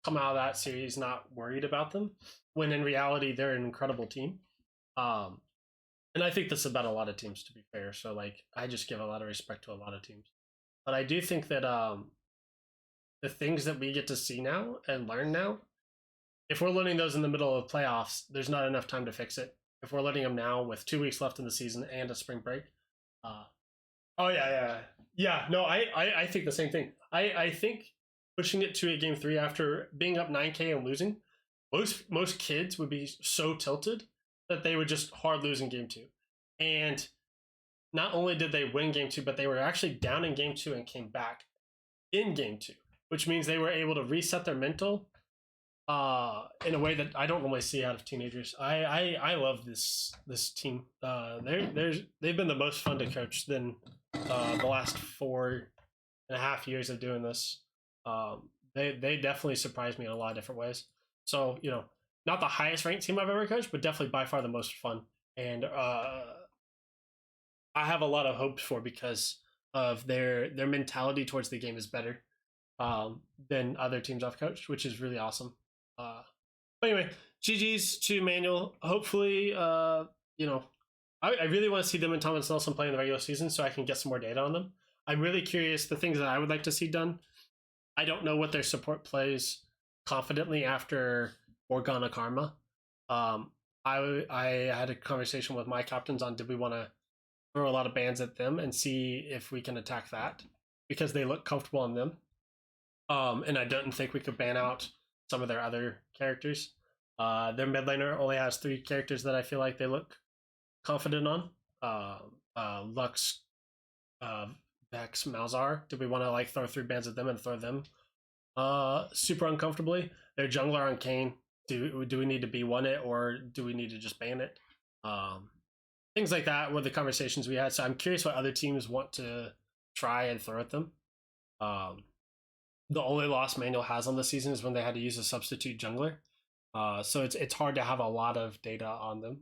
out of that series not worried about them, when in reality they're an incredible team. And I think this is about a lot of teams, to be fair. So like, I just give a lot of respect to a lot of teams, but I do think that the things that we get to see now and learn now, if we're learning those in the middle of playoffs, there's not enough time to fix it. If we're learning them now with 2 weeks left in the season and a spring break, oh yeah. No, I think the same thing. I think pushing it to a game 3 after being up 9K and losing, most kids would be so tilted that they would just hard lose in game 2. And not only did they win game 2, but they were actually down in game 2 and came back in game 2, which means they were able to reset their mental in a way that I don't normally see out of teenagers. I love this team. They've been the most fun to coach than the last 4.5 years of doing this. They definitely surprised me in a lot of different ways. So, you know, not the highest ranked team I've ever coached, but definitely by far the most fun. And I have a lot of hopes for because of their mentality towards the game is better than other teams I've coached, which is really awesome. But anyway, GG's to Manuel. Hopefully, you know, I really want to see them and Thomas Nelson play in the regular season so I can get some more data on them. I'm really curious the things that I would like to see done. I don't know what their support plays confidently after Morgana Karma. I had a conversation with my captains on did we want to throw a lot of bans at them and see if we can attack that because they look comfortable on them. And I don't think we could ban out some of their other characters. Their mid laner only has 3 characters that I feel like they look confident on. Lux, Vex, Malzahar. Do we want to like throw 3 bans at them and throw them super uncomfortably? Their jungler on Kayn. Do we need to B1 it or do we need to just ban it? Things like that were the conversations we had. So I'm curious what other teams want to try and throw at them. The only loss Manuel has on the season is when they had to use a substitute jungler. So it's hard to have a lot of data on them.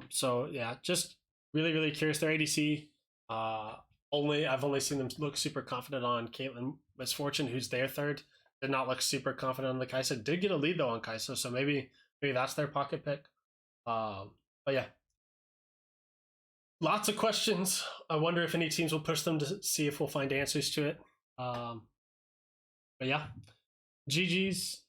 So yeah, just really curious. Their ADC, I've only seen them look super confident on Caitlyn Misfortune, who's their third. Did not look super confident on the Kai'Sa. Did get a lead though on Kai'Sa, so maybe that's their pocket pick. But yeah, lots of questions. I wonder if any teams will push them to see if we'll find answers to it. But yeah, GG's.